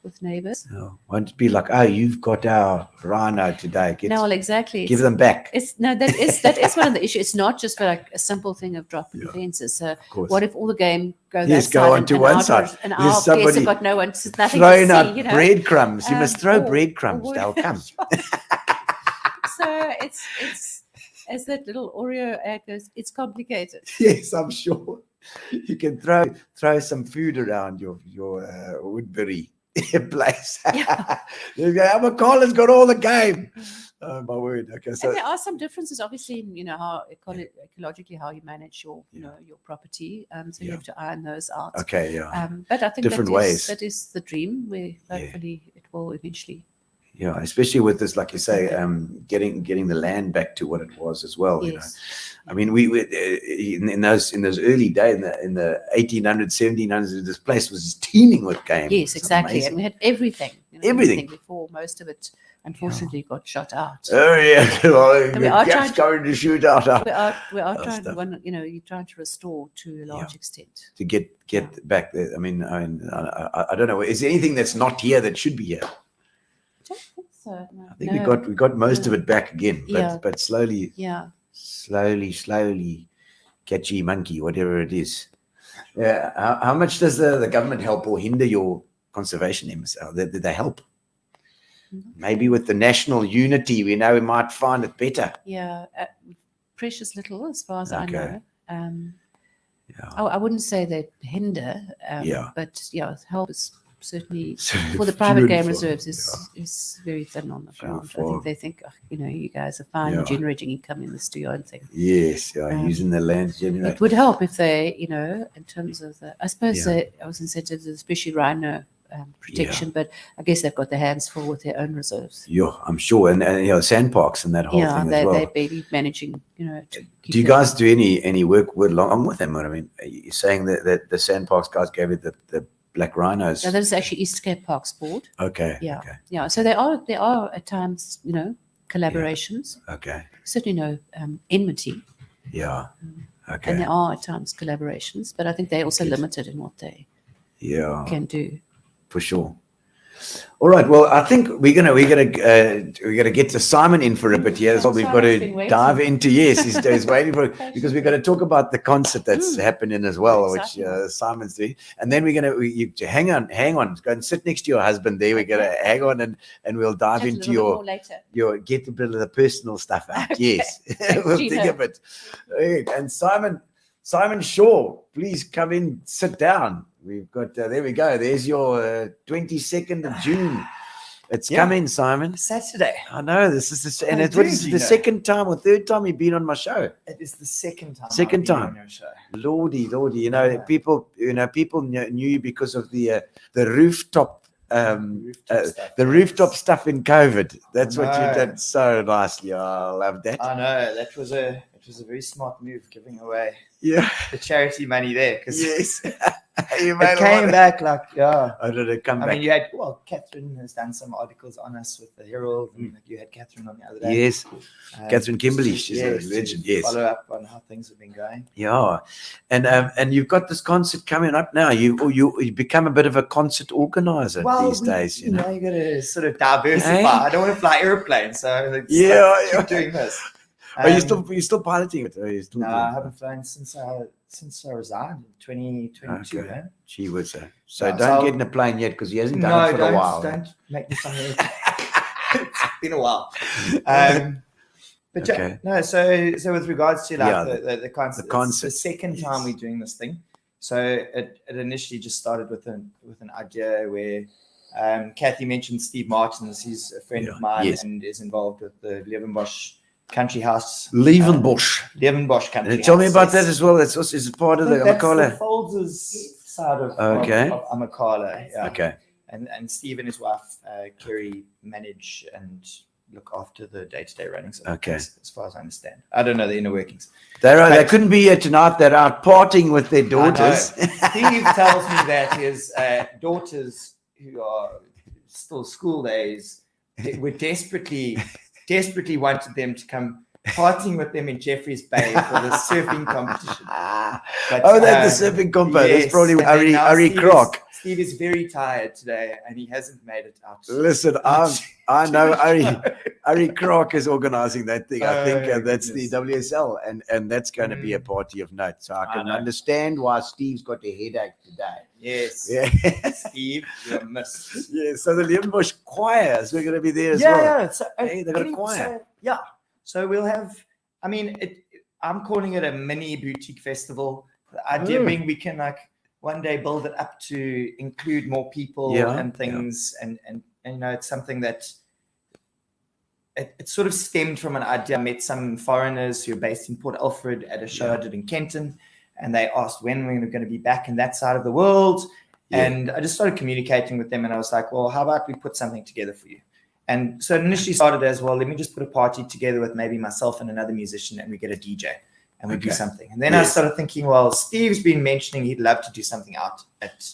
with neighbors. Yeah. Won't it be like, oh, you've got our rhino today. No, well, exactly. Give It's- them back. that is one of the issues. It's not just for like a simple thing of dropping Yeah, fences. So Of course. what if all the game go Yes, that go side onto and one our side. daughters- and There's our guests somebody have got no one, there's nothing Throwing to out see, breadcrumbs. You must throw or- breadcrumbs. or- They'll come. So it's as that little Oreo ad goes, it's complicated. Yes, I'm sure. You can throw some food around your Woodbury place. Yeah. You go, Amakhala's got all the game. Oh my word. Okay, so And there are some differences, obviously, in how ecologically how you manage your your property. So you Yeah. have to iron those out. okay, yeah. But I think Different ways. that is the dream. Where hopefully it will eventually. Yeah, especially with this, like you say, getting the land back to what it was as well. Yes. I mean, we in those early days, in the 1800s, 1700s, this place was teeming with game. Yes, It's exactly. amazing. And we had everything. Everything. before. Most of it, unfortunately, got shot out. Oh yeah, well, And we are Gap's trying going to shoot out We are Oh, trying stuff. to, you're trying to restore to a large extent. to get back there. I mean, I don't know. Is there anything that's not here that should be here? I don't think so. No. I think No. we got most of it back again, but Yeah. but slowly, Yeah. slowly, catchy monkey, whatever it is. Yeah. How much does the government help or hinder your conservation efforts? Did they help? Maybe with the national unity, we might find it better. Yeah. Precious little, as far as I Okay. know. Yeah. I wouldn't say they hinder. Yeah. But help is certainly So for the few private and game far, reserves is very thin on the Few ground. and I think far. they think, you guys are fine Yeah. generating income in this, do your own thing. Yes, using the land to generate. It would help if they, in terms of I suppose Yeah. I was incentives, especially rhino protection, but I guess they've got their hands full with their own reserves. Yeah, I'm sure, and sandparks and that whole Yeah, thing they as well. they be managing, to keep Do you their- guys do any work along with them? I mean, you're saying that the sandparks guys gave it the black rhinos. Yeah, that is actually East Cape Parks Board. Okay. Yeah, Okay. yeah. So there are at times, collaborations. Okay. Certainly no enmity, Yeah. and Okay. there are at times collaborations, but I think they're also Good. limited in what they Yeah. can do. For sure. All right. Well, I think we're gonna get to Simon in for a bit here. That's what we've got Simon's to been waiting. dive into. Yes, he's waiting for it because we're going to talk about the concert that's happening as well, which Exciting. Simon's doing. And then you hang on, go and sit next to your husband there. We're gonna hang on and we'll dive Chat a into little bit more later. get a bit of the personal stuff out. Okay. Yes, we'll Gino. think of it. Right. And Simon Shaw, please come in, sit down. We've got there we go. There's your 22nd of June. It's coming, Simon. Saturday. I know this is How and you it's what doing, is it, the Gino? second time or third time you've been on my show. It is the second time. Second I've been time. on your show. Lordy. Yeah. People knew you because of the rooftop the rooftop stuff in COVID. That's what you No. did so nicely. Oh, I love that. I know it was a very smart move, giving away Yeah. the charity money there, because Yes. You made it a lot came of- back like Oh, did it come I back? mean, you had Catherine has done some articles on us with the Herald, and you had Catherine on the other day. Yes. Catherine Kimberly, to- she's a legend, yes. Follow up on how things have been going. Yeah, and you've got this concert coming up now. You become a bit of a concert organizer these days. You know. you got to sort of diversify. Hey? I don't want to fly airplanes, so it's Yeah, like, yeah. keep doing this. Are you Um, still piloting it? Are you still No, doing I it? haven't flown since I resigned in 2022. Okay. eh? She would say. So Yeah, don't so- get in a plane yet because he hasn't No, done it for don't, a while. don't make me something. It's been a while. But yeah, Okay. no. So with regards to like Yeah, the concert, the concert, it's the second time yes. we're doing this thing. So it initially just started with an idea where Cathy mentioned Steve Martins. He's a friend Yeah, of mine yes. and is involved with the Levenbosch Country House. Levenbosch. Levenbosch Country Tell me House, about yes. that as well. That's also is it part of the That's Amakhala? the Folds' side of Okay. of Amakhala. Yeah. Okay. And Steve and his wife Kerry manage and look after the day-to-day runnings. Of the Okay. place, as far as I understand. I don't know the inner workings. They But- couldn't be here tonight. They're out partying with their daughters. I know. Steve tells me that his daughters, who are still school days, were desperately wanted them to come partying with them in Jeffreys Bay for the surfing competition. But, Oh, that's the surfing compo. That's yes, probably and then now Harry Kroc. Steve is very tired today, and he hasn't made it out. Listen, I know Harry Kroc is organising that thing. I think Oh, that's goodness. the WSL, and that's going to be a party of note. So I can know. understand why Steve's got a headache today. Yes, Yeah, Steve, you're missed. yeah. So the Lebenbush choirs, we're going to be there as well. Yeah. So, Hey, they got a choir. So, yeah. So we'll have. I mean, I'm calling it a mini boutique festival. The idea being we can one day build it up to include more people and things, and you know, it's something that it sort of stemmed from an idea. I met some foreigners who are based in Port Alfred at a show I did in Kenton, and they asked when we're going to be back in that side of the world. Yeah. And I just started communicating with them, and I was like, well, how about we put something together for you? And so it initially started as, well, let me just put a party together with maybe myself and another musician, and we get a DJ and we do something. And then I started thinking, well, Steve's been mentioning he'd love to do something out at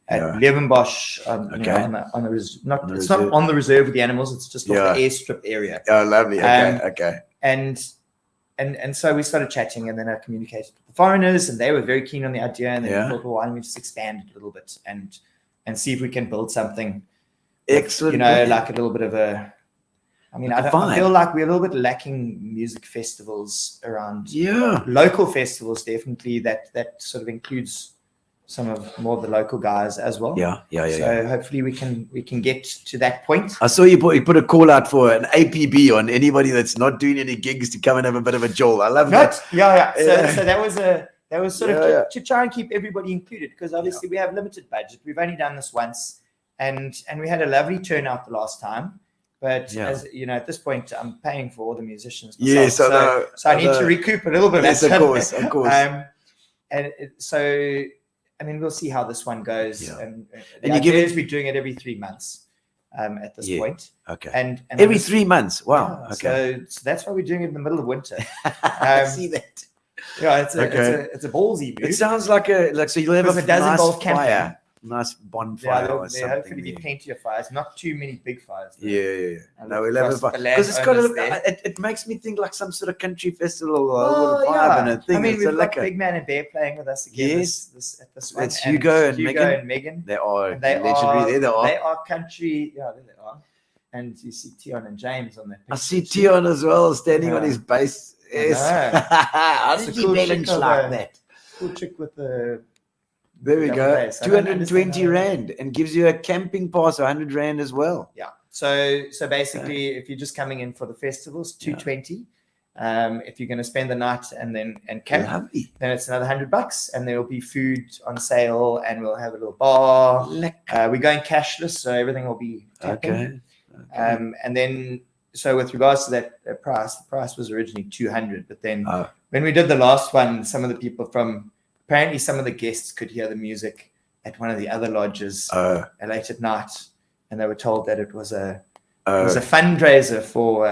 Levenbosch. You know, on the it's not on the reserve with the animals. It's just off the airstrip area. Oh, lovely. Okay. And so we started chatting, and then I communicated with the foreigners, and they were very keen on the idea. And then we thought, well, why don't we just expand it a little bit and see if we can build something. Excellent. You know, like a little bit of a. I mean, I feel like we're a little bit lacking music festivals around. Yeah. Local festivals, definitely, that sort of includes some of more of the local guys as well. Yeah. So hopefully we can get to that point. I saw you put a call out for an APB on anybody that's not doing any gigs to come and have a bit of a jolt. I love that. Yeah. So that was sort of to try and keep everybody included, because obviously we have limited budget. We've only done this once. And we had a lovely turnout the last time, but as you know, at this point, I'm paying for all the musicians myself, Yes, so I need to recoup a little bit. Yes, of course. So I mean, we'll see how this one goes. Yeah. And you the give idea it- is we're doing it every 3 months at this point. Okay. And Every 3 months. Wow. yeah, Okay. So that's why we're doing it in the middle of winter. I see that. Yeah, it's a ballsy move. It sounds like so you'll have Because a it does nice involve camping. fire, nice bonfire There'll or something. hopefully be plenty of fires, not too many big fires. though. Yeah. And No, we'll have a across fire the because it's got landowners there. it makes me think like some sort of country festival or a little vibe and a thing. I mean, It's a we've got liquor. Big Man and Bear playing with us again. Yes. This one. That's Hugo and Megan. They are And they legendary. There they are. They are country. Yeah, there they are. And you see Tion and James on that. I see Tion as well standing on Yeah. his bass. Yes. know. How It's did a you cool balance chick of like a- that? Cool chick with the. There we double go. bass. I don't 220 understand how- rand and gives you a camping pass, 100 rand as well. Yeah. So basically, if you're just coming in for the festivals, 220. If you're going to spend the night and camp, Lovely. then it's another $100, and there will be food on sale, and we'll have a little bar. We're going cashless, so everything will be tapping. Okay. And then, so with regards to that price, the price was originally 200, but then Oh. when we did the last one, some of the people apparently some of the guests could hear the music at one of the other lodges late at night, and they were told that it was a fundraiser for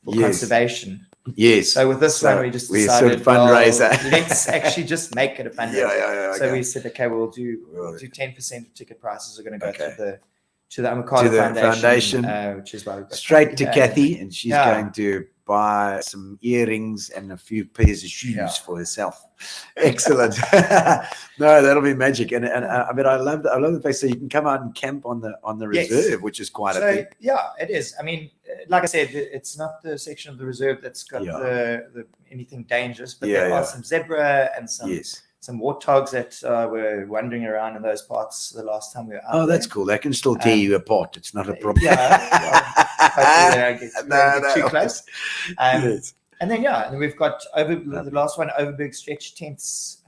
Yes. conservation. Yes. So with this So one, we just we decided, said fundraiser. well, let's actually just make it a fundraiser. Yeah. So Okay. we said, okay, we'll do Right. 10% of ticket prices are going to go Okay. to the Amakhala To the Foundation, foundation. which is why we've got Straight to yeah. Cathy, and she's Yeah. going to buy some earrings and a few pairs of shoes Yeah. for herself. Excellent. No, that'll be magic. And I mean, I love the fact that you can come out and camp on the Yes. reserve, which is quite a So thing. yeah, it is. I mean, like I said, it's not the section of the reserve that's got Yeah. the anything dangerous, but Yeah, there yeah. are some zebra and some Yes. warthogs that were wandering around in those parts the last time we were out. Oh, that's there. cool. They can still tear you apart. It's not a problem. Hopefully they don't get, No, too no. close. Yes. And then and we've got the last one, Overberg stretch tents.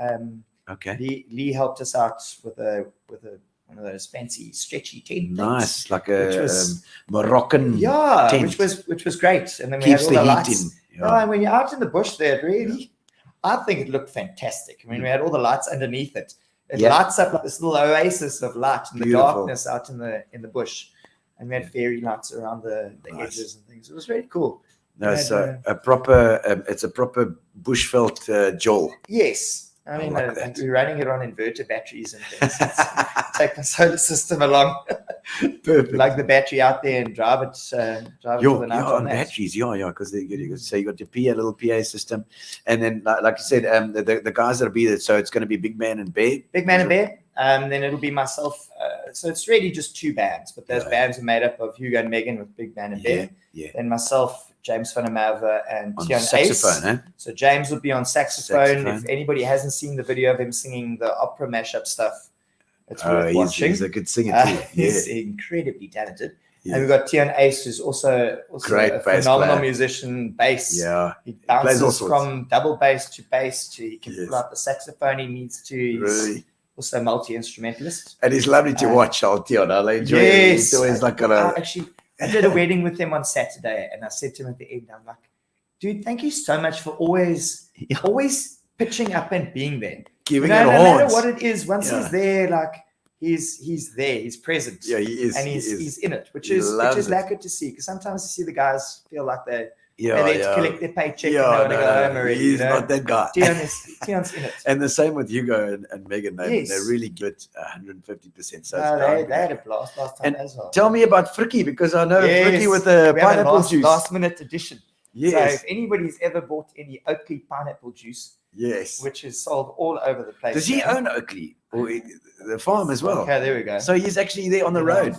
Okay. Lee helped us out with one of those fancy stretchy tent. Nice, things, like which a was- Moroccan tent. tent. which was great. And then we Keeps had all the the heat lights. in. Oh, and when you're out in the bush there, it really, I think it looked fantastic. I mean, we had all the lights underneath it. It Yeah. lights up like this little oasis of light in the Beautiful. darkness out in the bush. And we had fairy lights around the Nice. edges and things. It was really cool. No, We had, so a proper, it's a proper bushveld Joel. yes. I mean, like that. we're running it on inverter batteries and things. Take the solar system along, Perfect. plug the battery out there and drive it for the night on on that. batteries, because so you got your PA, little PA system, and then like you said, the guys that'll be there. So it's going to be Big Man and Bear. Big Man and Bear. Then it'll be myself. So it's really just two bands, but those bands are made up of Hugo and Megan with Big Man and Bear. Yeah. Then myself, James van der Merwe, and On Tian saxophone, Ace. eh? So James will be on saxophone. Saxophone. If anybody hasn't seen the video of him singing the opera mashup stuff, it's worth watching. He's a good singer too. He's incredibly talented. Yeah. And we've got Tian Ace, who's also Great a bass phenomenal player. musician, bass. Yeah. He plays all bounces sorts. from double bass to he can Yes. pull out the saxophone he needs to. He's Really. also a multi-instrumentalist. And he's lovely to watch. I'll tell you, I enjoy it. Yes. He's always like got a. I did a wedding with him on Saturday, and I said to him at the end, I'm like, dude, thank you so much for always pitching up and being there. Giving no it matter horns. what it is, once Yeah. he's there, like he's there, he's present. Yeah, he is. And he is. he's in it, which He is loves it. lekker to see. Because sometimes you see the guys feel like they're Yeah, there to yeah. collect their paycheck Yeah, and they want to no, go no, home already. he's you know? not that guy. Tian's in it. And the same with Hugo and Megan. They Yes. really good 150%. So No, it's they down. had a blast last time And as well. Tell me about Frikkie, because I know Frikkie with the we have a pineapple juice. last minute edition. So Yes, if anybody's ever bought any Oakley pineapple juice, yes. which is sold all over the place. Does he now. own Oakley or the farm as well? Okay, there we go. So he's actually there on the Yeah. road.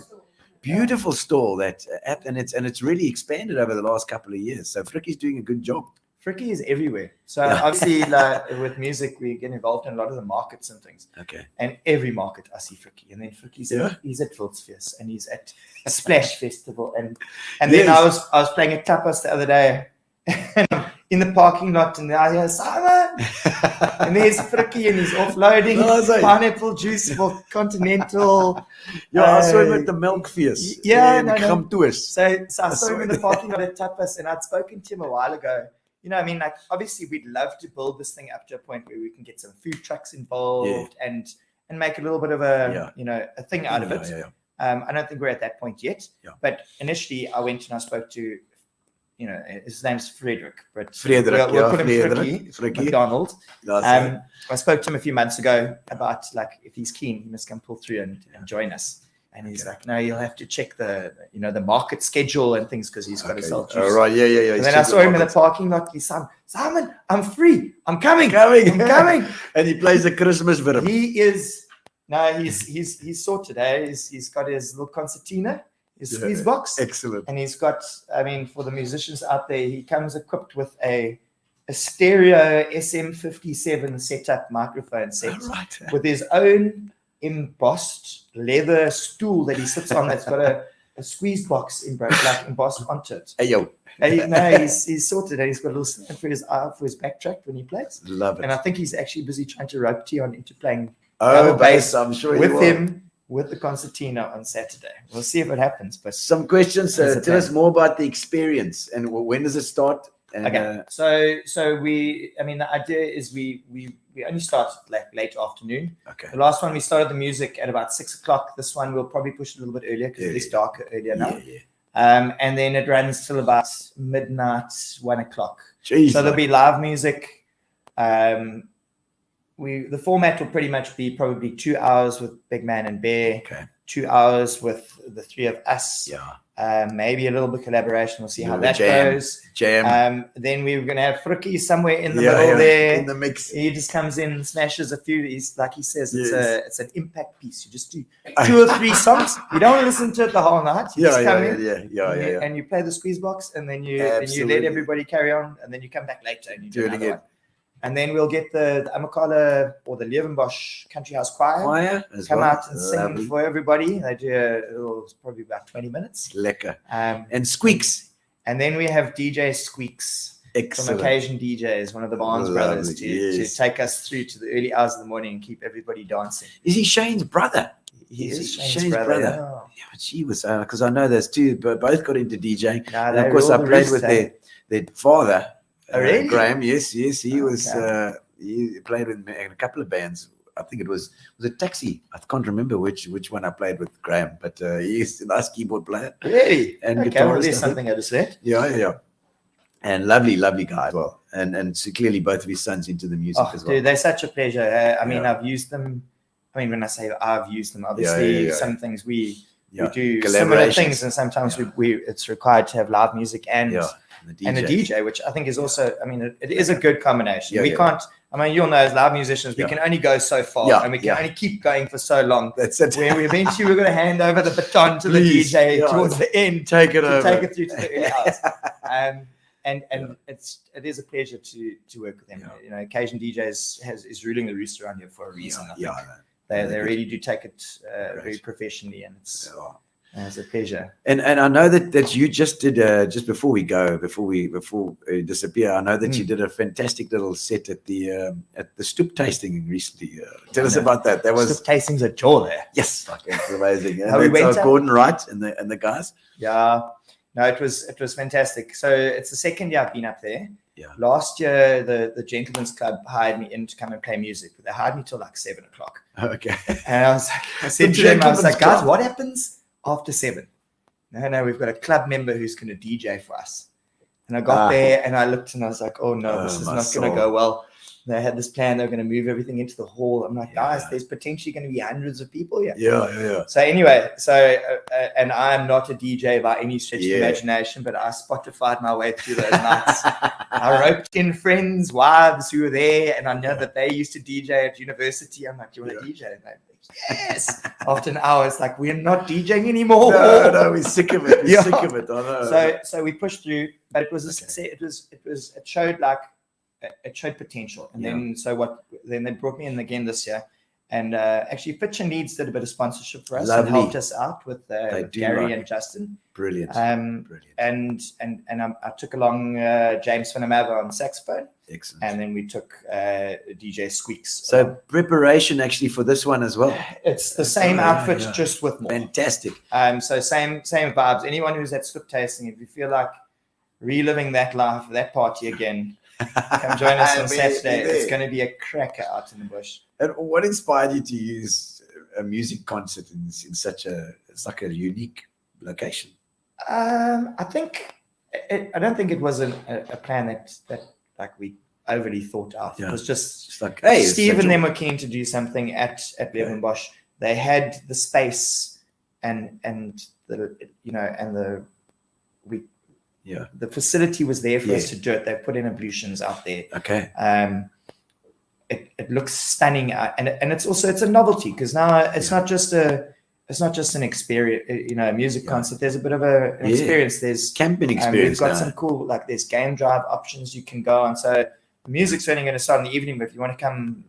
Beautiful stall and it's really expanded over the last couple of years. So Frikkie's doing a good job. Frikkie is everywhere. So Yeah. obviously, like, with music, we get involved in a lot of the markets and things. Okay. And every market, I see Frikkie. And then Frikkie's Yeah. he's at Viltsfees and he's at a Splash Festival. And then Yes. I was playing at tapas the other day. And I'm in the parking lot, and I hear Simon, and there's Frikkie, and he's offloading No, I say- pineapple juice for Continental. Yeah, I saw him at the Milk Feast. yeah, in no, no. Gamtoos. So I saw saw him in the it. parking lot at tapas, and I'd spoken to him a while ago. You know, I mean, like, obviously, we'd love to build this thing up to a point where we can get some food trucks involved and make a little bit of a a thing out of it. Yeah. I don't think we're at that point yet. Yeah. But initially, I went and I spoke to, his name's Frederick, but Frederick, we'll put him Frikkie. Frikkie McDonald. That's I spoke to him a few months ago about, like, if he's keen, he must come pull through and join us. And he's like, no, you'll have to check the market schedule and things because he's got to sell juice. All right, yeah. And then I saw him in the parking lot. He's Simon, I'm free. I'm coming. Coming. I'm coming. And he plays the Christmas rhythm. He is. No, he's sorted. He's got his little concertina, his squeeze box, Excellent. and he's got. I mean, for the musicians out there, he comes equipped with a stereo SM57 setup microphone set All right. with his own embossed leather stool that he sits on. That's got a squeeze box embossed onto it. Hey, yo. He's sorted, and he's got a little stand for his backtrack when he plays. Love it. And I think he's actually busy trying to rope Tion into playing Oh, bass I'm sure he with will. him with the concertina on Saturday. We'll see if it happens. But Some questions. There's a Tell us plan. more about the experience and when does it start? And, okay, so the idea is we only start like late afternoon. okay. The last one we started the music at about 6:00. This one we'll probably push it a little bit earlier because it is darker earlier now. Yeah. And then it runs till about midnight, 1:00. Jeez, So there'll be live music. The format will pretty much be probably 2 hours with Big Man and Bear, Okay. 2 hours with the three of us, Yeah. maybe a little bit collaboration. We'll see how Little that jam. goes. Jam. Then we're going to have Frikkie somewhere in the middle there. In the mix. He just comes in, smashes a few. He's like he says, Yes. it's an impact piece. You just do 2 or 3 songs. You don't want to listen to it the whole night. You just come in. Yeah. And you play the squeeze box, and then you Absolutely. let everybody carry on, and then you come back later and you do Do it another again. one. And then we'll get the Amakhala or the Levenbosch Country House Choir Choir as come well. out and sing Lovely. for everybody. They do probably about 20 minutes. Lekker. And And Squeaks. then we have DJ Squeaks from Excellent. Occasion DJs, one of the Barnes Lovely, brothers, to yes. take us through to the early hours of the morning and keep everybody dancing. Is he Shane's brother? He Is is he Shane's brother. Yeah, but she was because I know there's two, but both got into DJing. Yeah. And of course, I played with their father, Oh, really? Graham. Yes, he was. Okay. He played with me in a couple of bands I think it was a Taxi. I can't remember which one I played with Graham, but he's a nice keyboard player. Really? And Okay, guitarist, well, I there's think. something I just read. Yeah. And lovely guy as well. And so clearly both of his sons into the music Oh, as well. dude, they're such a pleasure. I mean, Yeah. I've used them. I mean, when I say I've used them, obviously Yeah. some things we Yeah. do similar Collaborations. things, and sometimes Yeah. we it's required to have live music and And a DJ, which I think is also, I mean, it is a good combination. Yeah, we yeah. can't, I mean, you'll know as live musicians, we Yeah. can only go so far, Yeah, and we can yeah. only keep going for so long. That's it. Where we eventually we're going to hand over the baton to Please, the DJ yeah. towards the end Take it to over. take it through to the early hours. And it is a pleasure to work with them. Yeah. You know, Occasion DJs is ruling the roost around here for a reason. I think. I know. They really do take it very Great. professionally, and it's Yeah. a pleasure. And I know that you just did just before we disappear. I know that you did a fantastic little set at the Stoop tasting recently. Tell us about that. That was Just tastings a jaw there. yes, like it's amazing. How we And went that's up? Gordon Wright and the guys. Yeah, no, it was fantastic. So it's the second year I've been up there. Yeah. Last year, the Gentlemen's Club hired me in to come and play music, but they hired me till like 7 o'clock. Okay. And I said to them, I was like, guys, what happens after 7? No, we've got a club member who's going to DJ for us. And I got there and I looked and I was like, oh no, this is my not going to soul. go well. They had this plan, they were going to move everything into the hall. I'm like, guys, Yeah. there's potentially going to be hundreds of people here. Yeah. So anyway, and I'm not a DJ by any stretch Yeah. of imagination, but I Spotified my way through those nights. I roped in friends, wives who were there, and I know that they used to DJ at university. I'm like, do you want to DJ? And they're like, yes. After an hour, it's like, we're not DJing anymore. No, we're sick of it. We're Yeah. sick of it. I know. So we pushed through, but it was a success. It showed potential. And then they brought me in again this year. And actually, Fitch and Leeds did a bit of sponsorship for us and Lovely. helped us out with do Gary like and Justin. Brilliant. Brilliant. And I took along James Van Amava on saxophone, Excellent. and then we took DJ Squeaks. So preparation actually for this one as well. It's the same Yeah, outfit, yeah. just with more. Fantastic. So same vibes. Anyone who's at Slip Tasting, if you feel like reliving that life, that party again, come join us on Be Saturday. there. It's going to be a cracker out in the bush. And what inspired you to use a music concert in such it's like a unique location? I think I don't think it was a plan that like we overly thought out. Yeah. It was just It's like, hey, it's Steve such and a- them were keen to do something at Lebone Bosch. They had the space and the facility was there for us to do it. They put in ablutions out there. Okay. It looks stunning, and it's a novelty because now it's not just an experience, a music concert. There's a bit of an experience. There's Camping we've experience. got now. some cool, like there's game drive options you can go on. So the music's only going to start in the evening, but if you want to come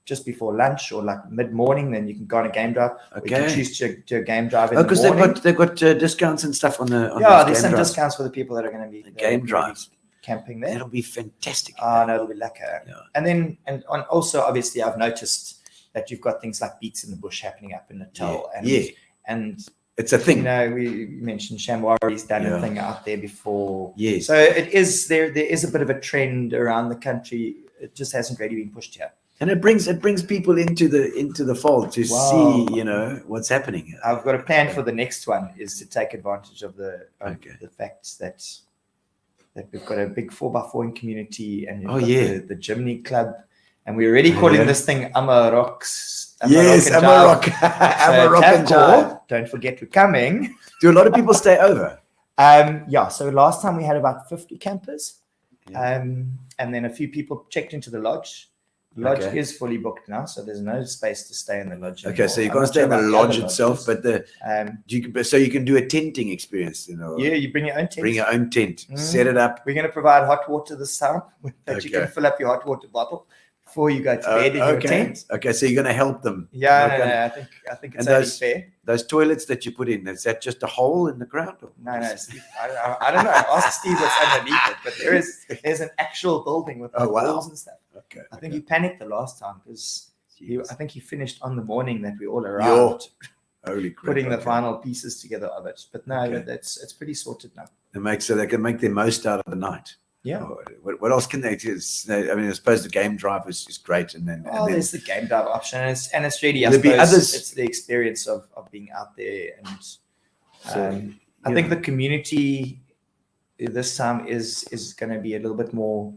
just before lunch or like mid-morning, then you can go on a game drive. Or you can Okay. choose to do a game drive in Oh, the because morning. they've got discounts and stuff on the There's those some game drives. discounts for the people that are going to be Game drives. camping there. That'll be fantastic. Oh, no, it'll be lekker. Yeah. And also, obviously, I've noticed that you've got things like Beats in the Bush happening up in Natal. And It's a thing. we mentioned Shamwari's done Yeah. a thing out there before. Yes. So it is there is a bit of a trend around the country. It just hasn't really been pushed here. And it brings people into the fold to Wow. see, what's happening. I've got a plan for the next one is to take advantage of the fact that we've got a big 4x4 in community and the Jimny Club, and we're already calling this thing Amarok's. Yes, Amarok. Amarok and Jive. Don't forget we're coming. Do a lot of people stay over? So last time we had about 50 campers, Yeah. and then a few people checked into the lodge. The lodge Okay. is fully booked now, so there's no space to stay in the lodge. Okay, so you anymore. can't stay in the I'm not lodge sure about itself, the other but so you can do a tenting experience. lodges. You bring your own tent. Bring your own tent, Mm. set it up. We're going to provide hot water this time that you can Okay. fill up your hot water bottle before you go to bed in your tent. Okay, so you're going to help them. Yeah, Okay. I think And it's only those- fair. Those toilets that you put in, is that just a hole in the ground? Or? No, Steve, I don't know. Ask Steve what's underneath it, but there's an actual building with walls and stuff. Okay. I think he panicked the last time because I think he finished on the morning that we all arrived, Holy crap. putting the okay. final pieces together of it. But no, Okay. it's pretty sorted now. So they can make the most out of the night. Yeah. What else can they do? I mean, I suppose the game drive is great, and then There's the game drive option, and it's really, I There'll be suppose, others- it's the experience of being out there, and So, I think the community this time is going to be a little bit more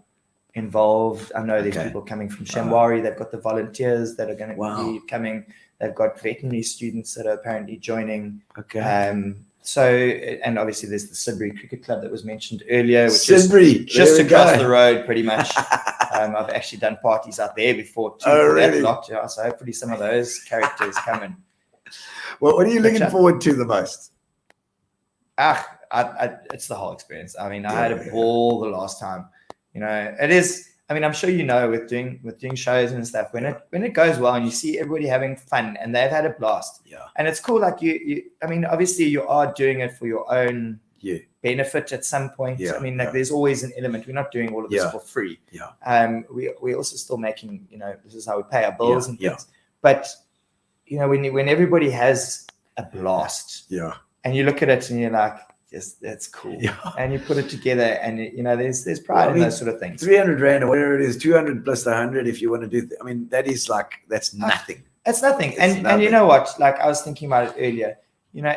involved. I know there's Okay. people coming from Shamwari. They've got the volunteers that are going to Wow. be coming. They've got veterinary students that are apparently joining. okay. So, and obviously there's the Sudbury Cricket Club that was mentioned earlier, which Sudbury, is just there we across go. the road, pretty much. I've actually done parties out there before too. Oh, for that really? lot, yeah. So hopefully some of those characters come in. Well, what are you looking Picture. forward to the most? It's the whole experience. I mean, I had a ball the last time. You know, it is. I mean, I'm sure you know with doing shows and stuff, when it goes well and you see everybody having fun and they've had a blast. Yeah. And it's cool. Like you I mean, obviously you are doing it for your own Yeah. benefit at some point. Yeah, I mean, like yeah. there's always an element. We're not doing all of this Yeah. for free. Yeah. We're also still making, you know, this is how we pay our bills Yeah, and yeah. things. But you know, when everybody has a blast Yeah. and you look at it and you're like, yes, that's cool. Yeah. And you put it together and you know, there's pride Well, I in mean, those sort of things. 300 rand or whatever it is, 200 plus the 100 if you want to do. I mean, that's nothing. It's nothing. It's And nothing. you know what? Like I was thinking about it earlier, you know,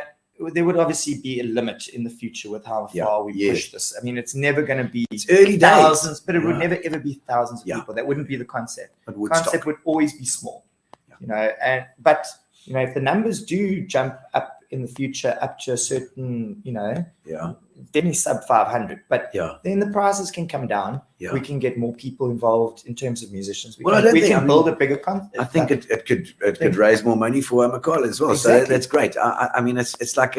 there would obviously be a limit in the future with how Yeah, far we yeah. push this. I mean, it's never going to be It's early days. thousands, but it would Yeah. never ever be thousands of Yeah. people. That wouldn't be the concept. But Woodstock. Concept would always be small, Yeah. you know. But you know, if the numbers do jump up in the future up to a certain, you know, Yeah. definitely sub 500, but Yeah. then the prices can come down. Yeah. We can get more people involved in terms of musicians. We Well, I can, don't we think- can I mean, build a bigger concept. I think it could raise more money for Amakhala as well. So Exactly. that's great. I mean, it's like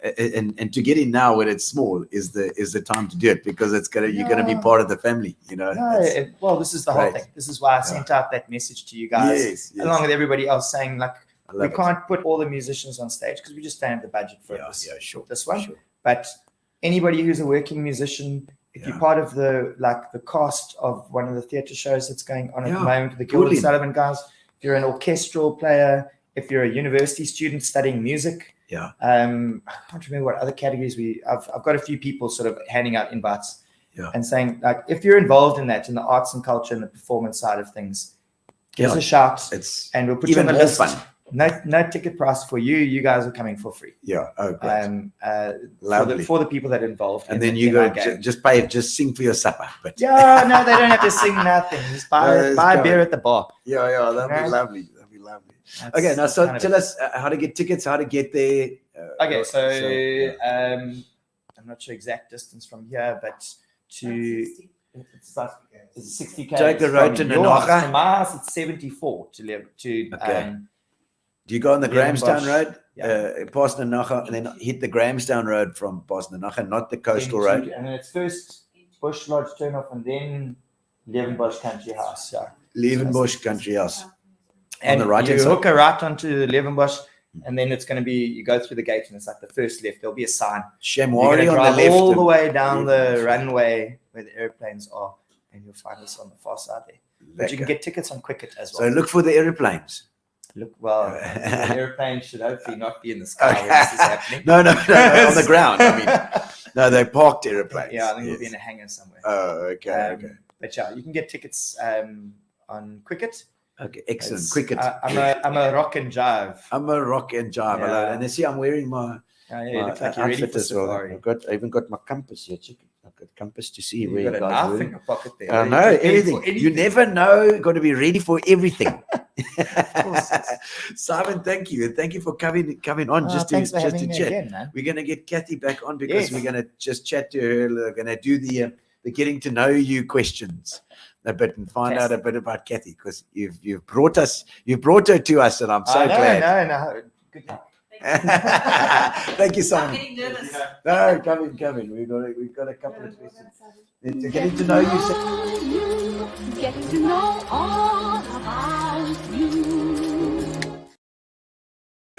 and to get in now when it's small is the time to do it because you're gonna be Yeah. part of the family. You know. No, That's- well, this is the whole Great. thing. This is why I sent out that message to you guys, Yes, yes. along with everybody else, saying like I we love it. can't put all the musicians on stage because we just don't have the budget for Yeah, this. yeah, sure, This one, sure. but anybody who's a working musician, if you're Yeah. part of the cast of one of the theatre shows that's going on at Yeah, the moment, the Gilbert brilliant. Sullivan guys, if you're an orchestral player, if you're a university student studying music, Yeah. I can't remember what other categories I've got a few people sort of handing out invites Yeah. and saying like if you're involved in that, in the arts and culture and the performance side of things, give us Yeah. a shout It's and we'll put you even on the more list. fun. No ticket price for you. You guys are coming for free. Yeah. Oh, great. Lovely. For the people that are involved. And in then the- you in go our game. just sing for your supper. But Yeah, no, they don't have to sing nothing. Just No, buy a it's beer good. at the bar. yeah, that'd Yeah. be lovely. That'd be lovely. That's- Okay, now that's so kind of tell it. us how to get tickets, how to get there. Okay, so yeah. I'm not sure exact distance from here, but to it's like it's 60k. Take the road to your house. Nanaga. From my house, it's 74 to live to. Okay. Do you go on the Lebone Grahamstown Bosch. Road, Yeah. past Nanaga, and then hit the Grahamstown Road from past Nanaga, not the coastal road? And then it's first Bush Lodge turn off, and then Levenbush Country House. Yeah. Levenbush Country House. And the right-hand you side. hook a right onto Levenbush, and then it's going to be you go through the gate, and it's like the first left. There'll be a sign. You're Shamwari going to on drive the left. all and- the way down the Levenbush. runway where the airplanes are, and you'll find us on the far side there. But you can Lekker. get tickets on Quicket as So well. look for the airplanes. Look, well, the airplane should hopefully not be in the sky when this is happening. No, on the ground. I mean, no, they parked airplanes. Yeah, I think we'll be Yes. in a hangar somewhere. Oh, okay, okay. But yeah, you can get tickets on Quicket. Okay, excellent. It's- Cricket. I'm a rock and jive. I'm a rock and jive. Yeah. Alone. And you see, I'm wearing my You look like you're ready outfit for as well. safari. I even got my compass here. Check it. I've got compass to see where You've you got a guys knife are. in your pocket there. I ready know to pay everything. for You never know. Got to be ready for everything. course. Simon, thank you, and thank you for coming on just to Thanks for having me chat. again, man. We're going to get Cathy back on because Yes. we're going to just chat to her. We're going to do the getting to know you questions a bit and find out a bit about Cathy because you've brought her to us, and I'm so glad. No. Good luck. Thank you, Simon. getting nervous. No, come in. We've got a couple of questions. It's getting to know you. Getting to know all about you.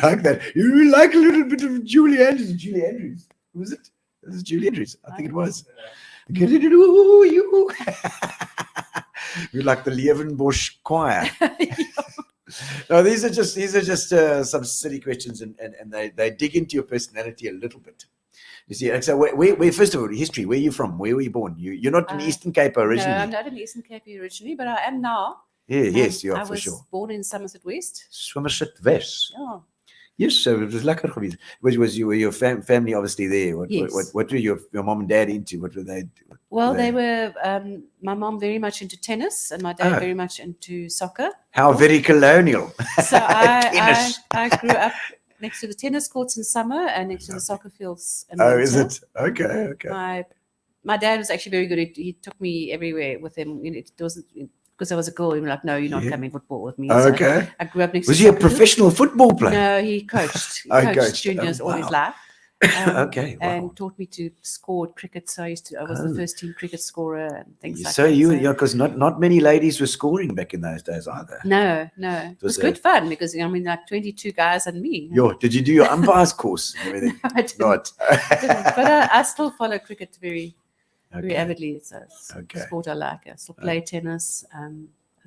Like that. You like a little bit of Julie Andrews. Julie Andrews. Who was it? This is Julie Andrews. I think it was. Get it, ooh, you. We like the Levenbush choir. No, these are just some silly questions, and they dig into your personality a little bit. You see, so where first of all, history. Where are you from? Where were you born? You're not an Eastern Cape originally. No, I'm not an Eastern Cape originally, but I am now. Yeah, yes, you are I for was sure. born in Somerset West. Somerset West. Yeah. Yes, so it was lekker geweest. Was your family obviously there? Yes. What were your mom and dad into? What were they? Well, they were, my mom very much into tennis and my dad very much into soccer. How very colonial. So Tennis. I grew up next to the tennis courts in summer and next to the soccer fields in Oh, winter. is it? Okay. My dad was actually very good. He took me everywhere with him. It wasn't because I was a girl. He was like, no, you're not coming football with me. So Okay. I grew up next Was to he a soccer fields. professional football player? No, he coached. He Oh, coached coached. juniors Oh, all his wow. life. Okay, wow. And taught me to score at cricket. So I was the first team cricket scorer and things like So that. because not many ladies were scoring back in those days either. No. It was good fun because, I mean, like 22 guys and me. Did you do your umpire's course and everything? I didn't. Not. But I still follow cricket very Okay. avidly. It's a Okay. sport I like. I still play tennis.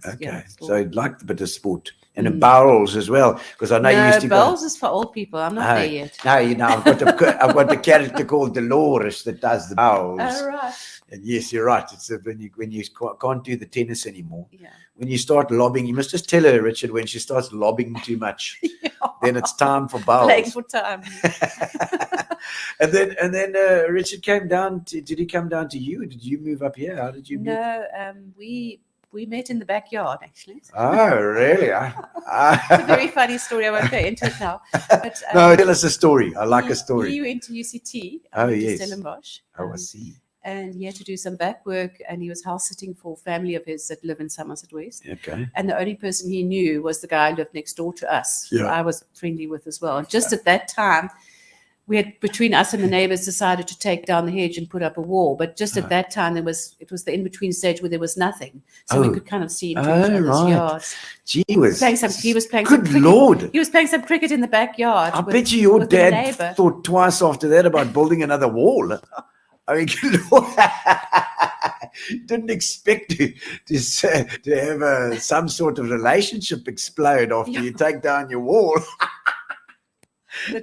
Okay, still- so you liked a bit of sport and the bowls as well, because I know you used to bowls is for old people. I'm not there yet. No, I've got a character called Dolores that does the bowls. Oh, right. And yes, you're right. It's when you can't do the tennis anymore. Yeah. When you start lobbing, you must just tell her, Richard, when she starts lobbing too much, then it's time for bowls. Playing for time. and then Richard came down. Did he come down to you? Did you move up here? How did you meet? No, we met in the backyard actually. Oh, really? It's a very funny story. I won't go into it now. But, No, tell us a story. I like a story. He went to UCT. Oh, to yes. Stellenbosch. Oh, I see. And he had to do some back work, and he was house sitting for a family of his that live in Somerset West. Okay. And the only person he knew was the guy who lived next door to us, who Yeah. I was friendly with as well. And just at that time, we had, between us and the neighbors, decided to take down the hedge and put up a wall. But just at that time, it was the in-between stage where there was nothing. So we could kind of see into each other's right. yards. Gee He was playing some Good cricket. Lord. He was playing some cricket in the backyard. I bet you your with the dad neighbor. thought twice after that about building another wall. I mean, good Lord. Didn't expect to have some sort of relationship explode after you take down your wall.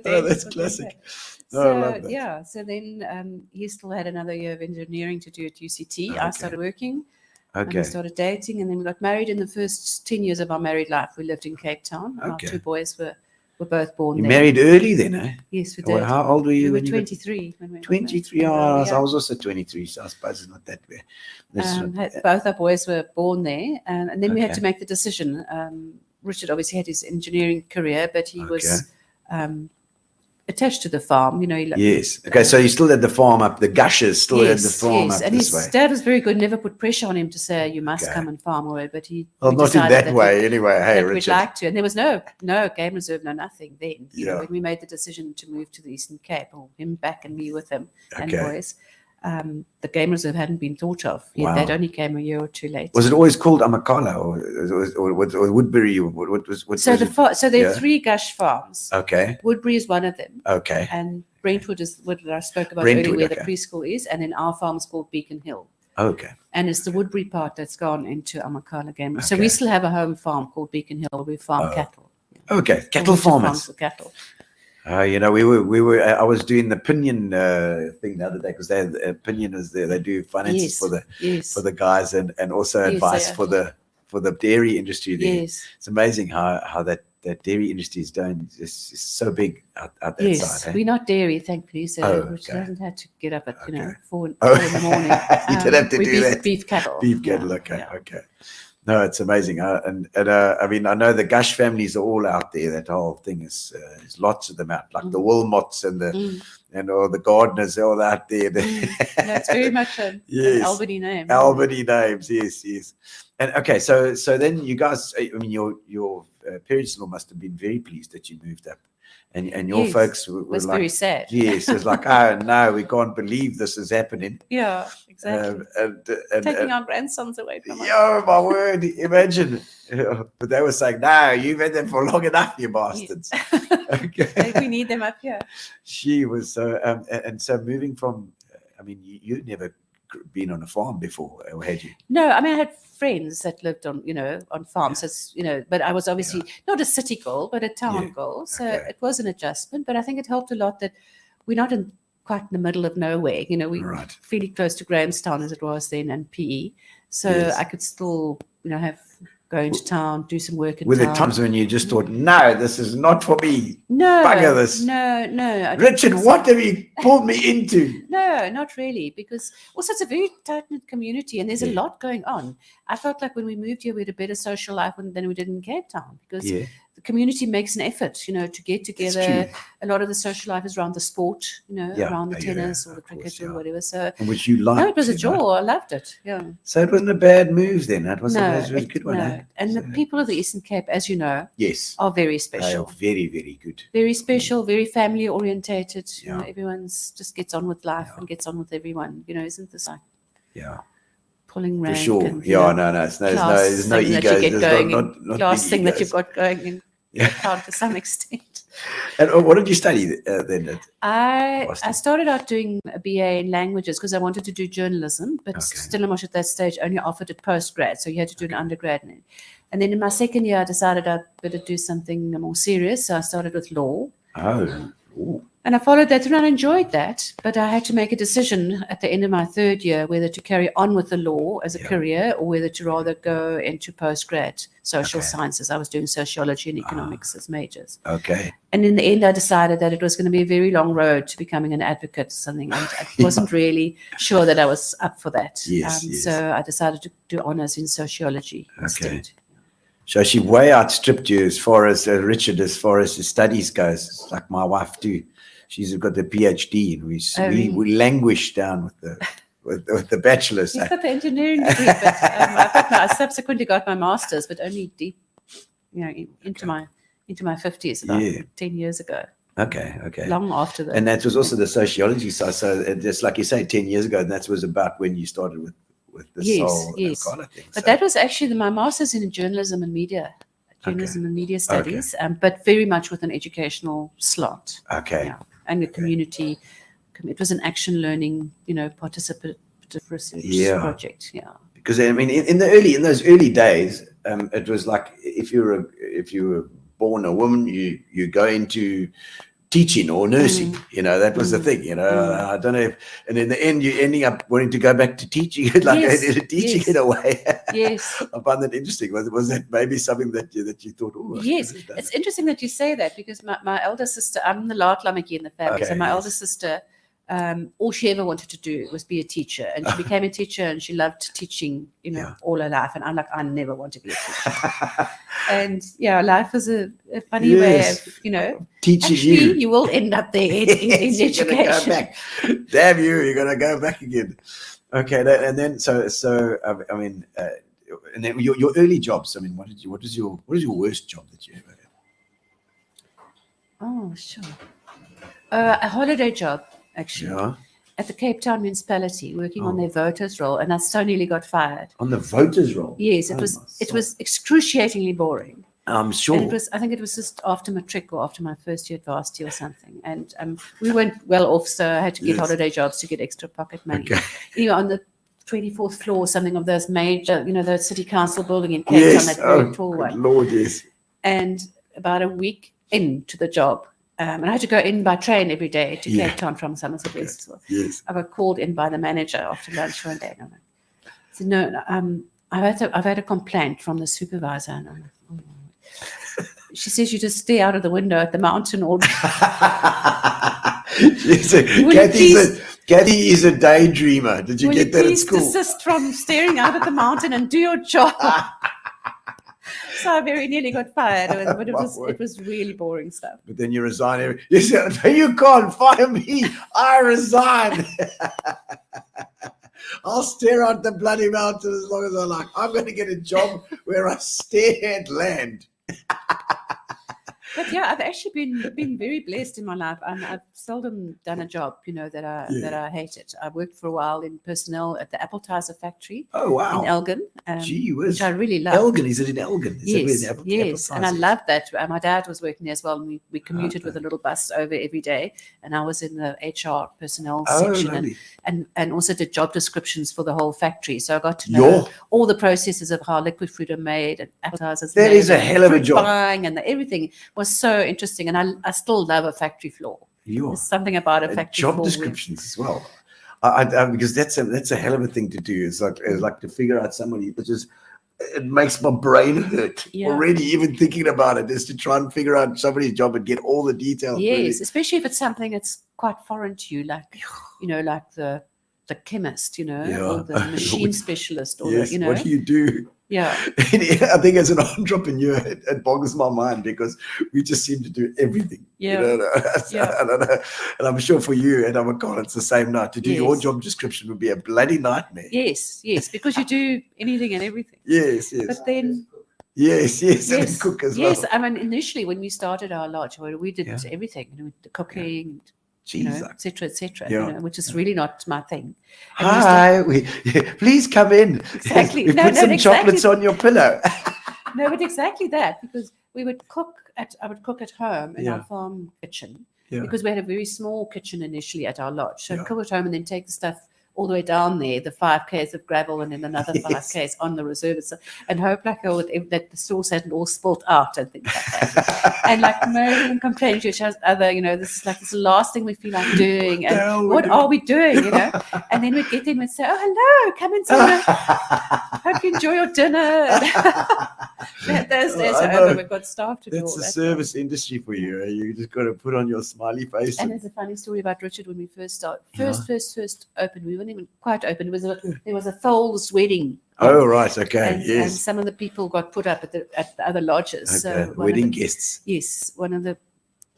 Oh, that's classic. So, Oh, I love that. yeah, so then he still had another year of engineering to do at UCT. I Okay. started working and Okay. we started dating, and then we got married. In the first 10 years of our married life, we lived in Cape Town. Okay. Our two boys were both born You there. married early then, eh? Yes, we Well, did. how old were you We were when you got 23 when we got 23? married. Oh, I was also 23, so I suppose it's not that bad. That's not- Both our boys were born there, and then we had Okay. to make the decision. Richard obviously had his engineering career, but he was attached to the farm. You know, Yes. Okay, so you still had the farm up, the Gushers still had the farm up and this his way. dad was very good. Never put pressure on him to say you must Okay. come and farm away, but he. Well, we not in decided that way, we- anyway. Hey, that we'd Richard. like to, and there was no game reserve, no nothing then. You know, Yeah. when we made the decision to move to the Eastern Cape, or him back and me with him and Okay. boys, the game reserve hadn't been thought of yet. Wow. That only came a year or two later. Was it always called Amakhala or Woodbury? What was So it? so there are Yeah. 3 Gush farms. Okay. Woodbury is one of them, Okay. and Brentwood is what I spoke about Brentwood, earlier, where the okay. preschool is, and then our farm is called Beacon Hill. Okay. And it's the Woodbury part that's gone into Amakhala game. So Okay. we still have a home farm called Beacon Hill where we farm Oh. cattle. Okay. Cattle Farms farmers. for cattle. You know, we were. I was doing the Pinion thing the other day because Pinion is there. They do finances Yes. for the guys and also Yes, advice they for the dairy industry there. Yes. It's amazing how that dairy industry is doing. It's so big out that Yes. side. Eh? We're not dairy, thankfully. So Oh, Richard okay. hasn't had to get up at, Okay. 4 in Oh. the morning. You did have to we do beef, that. Beef cattle. Beef Yeah, cattle. Okay. yeah. Okay. No, it's amazing. And I mean, I know the Gush families are all out there. That whole thing is lots of them out, like the Wilmots and and all the Gardeners, they're all out there. No, it's very much an Yes. Albany name. Albany names, yes. And okay, so then you guys, I mean, your parents-in-law must have been very pleased that you moved up, and your Yes, folks were was like, very sad. yes, it was like, oh no, we can't believe this is happening. Yeah, exactly. And Taking our grandsons away from us. yo, my word, imagine. But they were saying, no, you've had them for long enough, you bastards. Okay. We need them up here. She was so, and so moving from, I mean, you'd never been on a farm before, or had you? No, I mean, I had friends that lived on, on farms. It's, but I was obviously not a city girl, but a town girl. So Okay. it was an adjustment, but I think it helped a lot that we're not in quite in the middle of nowhere. You know, we were Right. fairly close to Grahamstown as it was then, and PE. So Yes. I could still, you know, go into town, do some work in Were town. there times when you just thought, no, this is not for me? No, Bugger this. no. I don't Richard, think so. what have you pulled me into? No, not really, because also it's a very tight-knit community and there's a Yeah. lot going on. I felt like when we moved here, we had a better social life than we did in Cape Town, because Yeah. the community makes an effort, you know, to get together. true. A lot of the social life is around the sport, you know, Yeah. around the Yeah, tennis or of the cricket course, or yeah. whatever. So, And which you liked. no, it was a you know. joy. I loved it. Yeah. So it wasn't a bad move then. It was, No, it was a good one. no. Eh? And the So- people of the Eastern Cape, as you know, Yes. are very They are special. very, very good. Very special, very family orientated. You know, Yeah. everyone's just gets on with life Yeah. and gets on with everyone. You know, isn't this like Yeah. pulling For rank? sure. And, you Yeah, know, no. There's no class egos. thing that you get There's going, not class big thing that egos. you've got going in Yeah. town to some extent. And what did you study then? I Boston. started out doing a BA in languages because I wanted to do journalism, but Okay. Stellenbosch at that stage only offered it postgrad, so you had to do an undergrad. And then in my second year, I decided I'd better do something more serious, so I started with law. Oh. Ooh. And I followed that through and I enjoyed that. But I had to make a decision at the end of my third year whether to carry on with the law as a Yeah. career or whether to rather go into postgrad social Okay. sciences. I was doing sociology and economics as majors. Okay. And in the end, I decided that it was going to be a very long road to becoming an advocate or something. And I wasn't really sure that I was up for that. Yes, yes. So I decided to do honours in sociology instead. So she way outstripped you as far as Richard, as far as the studies goes. It's like my wife too. She's got the PhD, and we languish down with the bachelor's. You've got the engineering degree, but I subsequently got my master's, but only deep, you know, into my 50s, about 10 years ago. Okay. Long after that. And that was also the sociology side. So just like you say, 10 years ago, that was about when you started with this Yes, whole yes. kind of thing. But So- that was actually my master's in journalism and media studies, but very much with an educational slant. Okay. Yeah. And the community, it was an action learning, you know, participative research project. Yeah. Because I mean, in those early days, it was like if you were born a woman, you go into teaching or nursing. You know, that was the thing. You know, I don't know and in the end, you're ending up wanting to go back to teaching, like teaching yes. in a way. Yes. I find that interesting. Was that maybe something that you thought? Oh, Yes, it's interesting that you say that because my elder sister, I'm the Nal'ibali in the family. Okay, so my yes. elder sister, all she ever wanted to do was be a teacher, and she became a teacher, and she loved teaching, you know, all her life. And I'm like, I never want to be a teacher. And yeah, life is a funny way of, you know, teaching actually, you will end up there in Yes, you're gonna education. go back. Damn you! You're gonna go back again. Okay, and then so I mean, and then your early jobs. I mean, what is your worst job that you ever had? Oh, sure. A holiday job, actually, Yeah, at the Cape Town municipality, working on their voters' roll, and I so nearly got fired. on the voters' roll. Yes, Oh, it was excruciatingly boring. I'm sure. And I think it was just after matric or after my first year at varsity or something. And we went well off, so I had to get Yes. holiday jobs to get extra pocket money. Okay. You know, on the 24th floor or something of those major, you know, the city council building in Cape Town, Yes. that very Oh, tall good one. Lord, yes. And about a week into the job, and I had to go in by train every day to Yeah. Cape Town from Somerset West. Yes. I got called in by the manager after lunch one day. And I'm like, I said, no, I've had a complaint from the supervisor. And I'm like, oh. She says you just stare out of the window at the mountain all day. Cathy is a daydreamer. Did you Will get you that at please school? desist from staring out at the mountain and do your job? So I very nearly got fired, but it was really boring stuff. But then you resign. You said, you can't fire me. I resign. I'll stare out the bloody mountain as long as I like. I'm going to get a job where I stare at land. But yeah, I've actually been very blessed in my life. I've seldom done a job, you know, that I hated. I worked for a while in personnel at the appetizer factory Oh, wow. in Elgin, Gee whiz. which I really loved. Elgin, is it in Elgin? Is Yes, it where the yes, and I appetizers? loved that. My dad was working there as well, and we commuted with a little bus over every day. And I was in the HR personnel Oh, section, lovely. and also did job descriptions for the whole factory. So I got to know all the processes of how liquid fruit are made and appetizers. That made is a and hell of a fruit job. Buying and everything was so interesting, and I still love a factory floor. There's something about a factory job floor descriptions as well. Because that's a hell of a thing to do. It's like to figure out somebody that just, it makes my brain hurt already. Even thinking about it is to try and figure out somebody's job and get all the details. Yes, really. especially if it's something that's quite foreign to you, like like the chemist, or the machine specialist, or Yes, the, what do you do? Yeah. I think as an entrepreneur, it boggles my mind because we just seem to do everything. Yeah. I don't know. And I'm sure for you and Amakhala, it's the same now. To do your job description would be a bloody nightmare. Yes, because you do anything and everything. Yes. But then... Yes, and cook as well. Yes, I mean, initially when we started our lodge, we did everything, the cooking, et cetera, which is really not my thing. And Hi, please come in. Exactly. We put some chocolates on your pillow. No, but exactly that, because I would cook at home in our farm kitchen, because we had a very small kitchen initially at our lodge. So I'd cook at home and then take the stuff all the way down there, the 5 k's of gravel, and then another 5 k's on the reserve, and hope that the sauce hadn't all spilt out and things like that. And like moaning and complaining to each other, this is like this last thing we feel like doing, and what are we doing, And then we'd get them and say, "Oh, hello, come inside. Hope you enjoy your dinner." We've got staff to do all that. That's the service industry for you. You just got to put on your smiley face. And there's a funny story about Richard when we first started. First opened. We weren't even quite open. There was a Foles wedding. Oh, right. Okay. And some of the people got put up at the other lodges. Okay. So wedding guests. Yes. One of the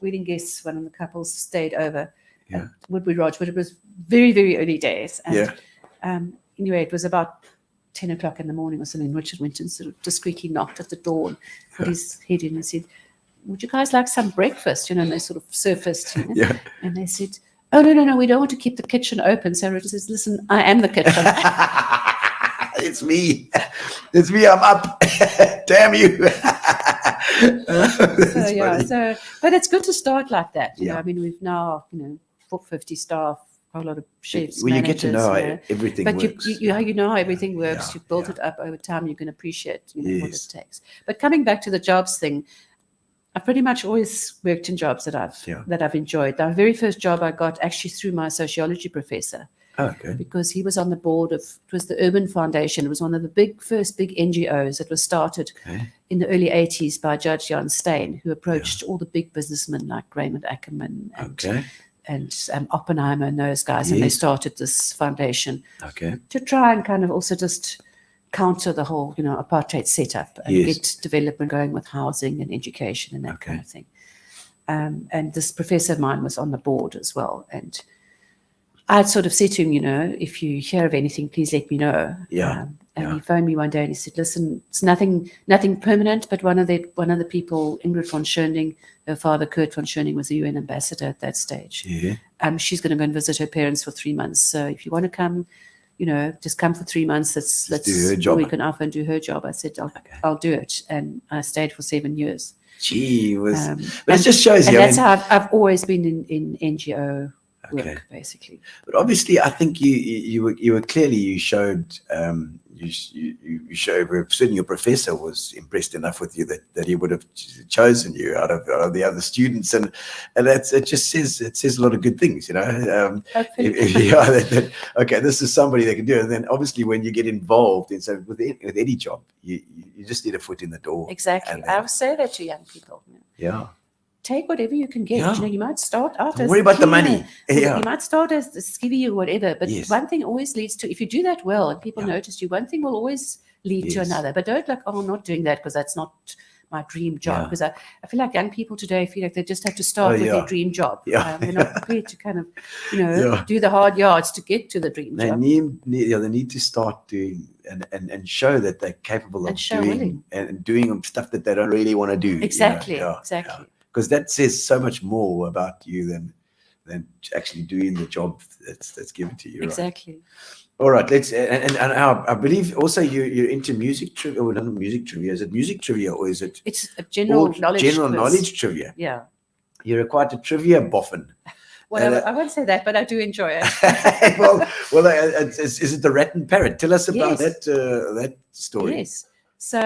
wedding guests, one of the couples stayed over at Woodbury Lodge, but it was very, very early days. And anyway, it was about 10 o'clock in the morning or something. Richard went and sort of discreetly knocked at the door and put his head in and said, "Would you guys like some breakfast?" And they sort of surfaced. And they said, "Oh, no, we don't want to keep the kitchen open." So Richard says, "Listen, I am the kitchen." It's me. I'm up. Damn you. But it's good to start like that. I mean, we've now, 50 staff, a lot of chefs, well, managers, you get to know everything but works. you know how everything works. You've built it up over time. You can appreciate what it takes. But coming back to the jobs thing, I've pretty much always worked in jobs that I've enjoyed. The very first job I got actually through my sociology professor. Oh, okay. Because he was on the board of, it was the Urban Foundation. It was one of the first big NGOs that was started in the early 80s by Judge Jan Steyn, who approached all the big businessmen like Raymond Ackerman and Oppenheimer and those guys. And they started this foundation to try and kind of also just counter the whole, apartheid setup and get development going with housing and education and that kind of thing. And this professor of mine was on the board as well. And I'd sort of said to him, if you hear of anything, please let me know. And he phoned me one day and he said, "Listen, it's nothing permanent, but one of the people, Ingrid von Schoening, her father, Kurt von Schoening, was the UN ambassador at that stage. She's going to go and visit her parents for 3 months. So if you want to come, just come for 3 months. That's do her job. We can offer and do her job." I said, I'll do it. And I stayed for 7 years. Gee, but it just shows you. And that's how I've always been in NGO work, basically. But obviously, I think you were clearly, you showed you showed, certainly your professor was impressed enough with you that he would have chosen you out of the other students, and it says a lot of good things, okay, this is somebody that can do it. And then obviously when you get involved in with any job, you just need a foot in the door. Exactly. I would say that to young people. Take whatever you can get. You might start out Don't worry about the money. You might start as a skivvy or whatever, but one thing always leads to, if you do that well and people notice you, one thing will always lead to another. But don't I'm not doing that because that's not my dream job. Because I feel like young people today feel like they just have to start with their dream job. They're not prepared to kind of, do the hard yards to get to the dream job. They need to start doing and show that they're capable of doing stuff that they don't really want to do. Exactly. Because that says so much more about you than actually doing the job that's given to you. Exactly. Right? All right. Let's and I believe also you're into music trivia. Or not music trivia. Is it music trivia or is it? It's a general knowledge. General knowledge trivia. Yeah. You're quite a trivia boffin. Well, I won't say that, but I do enjoy it. well, is it the Rat and Parrot? Tell us about that story. Yes. So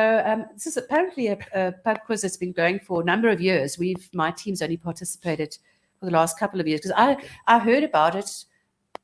this is apparently a pub quiz that's been going for a number of years. My team's only participated for the last couple of years, because I heard about it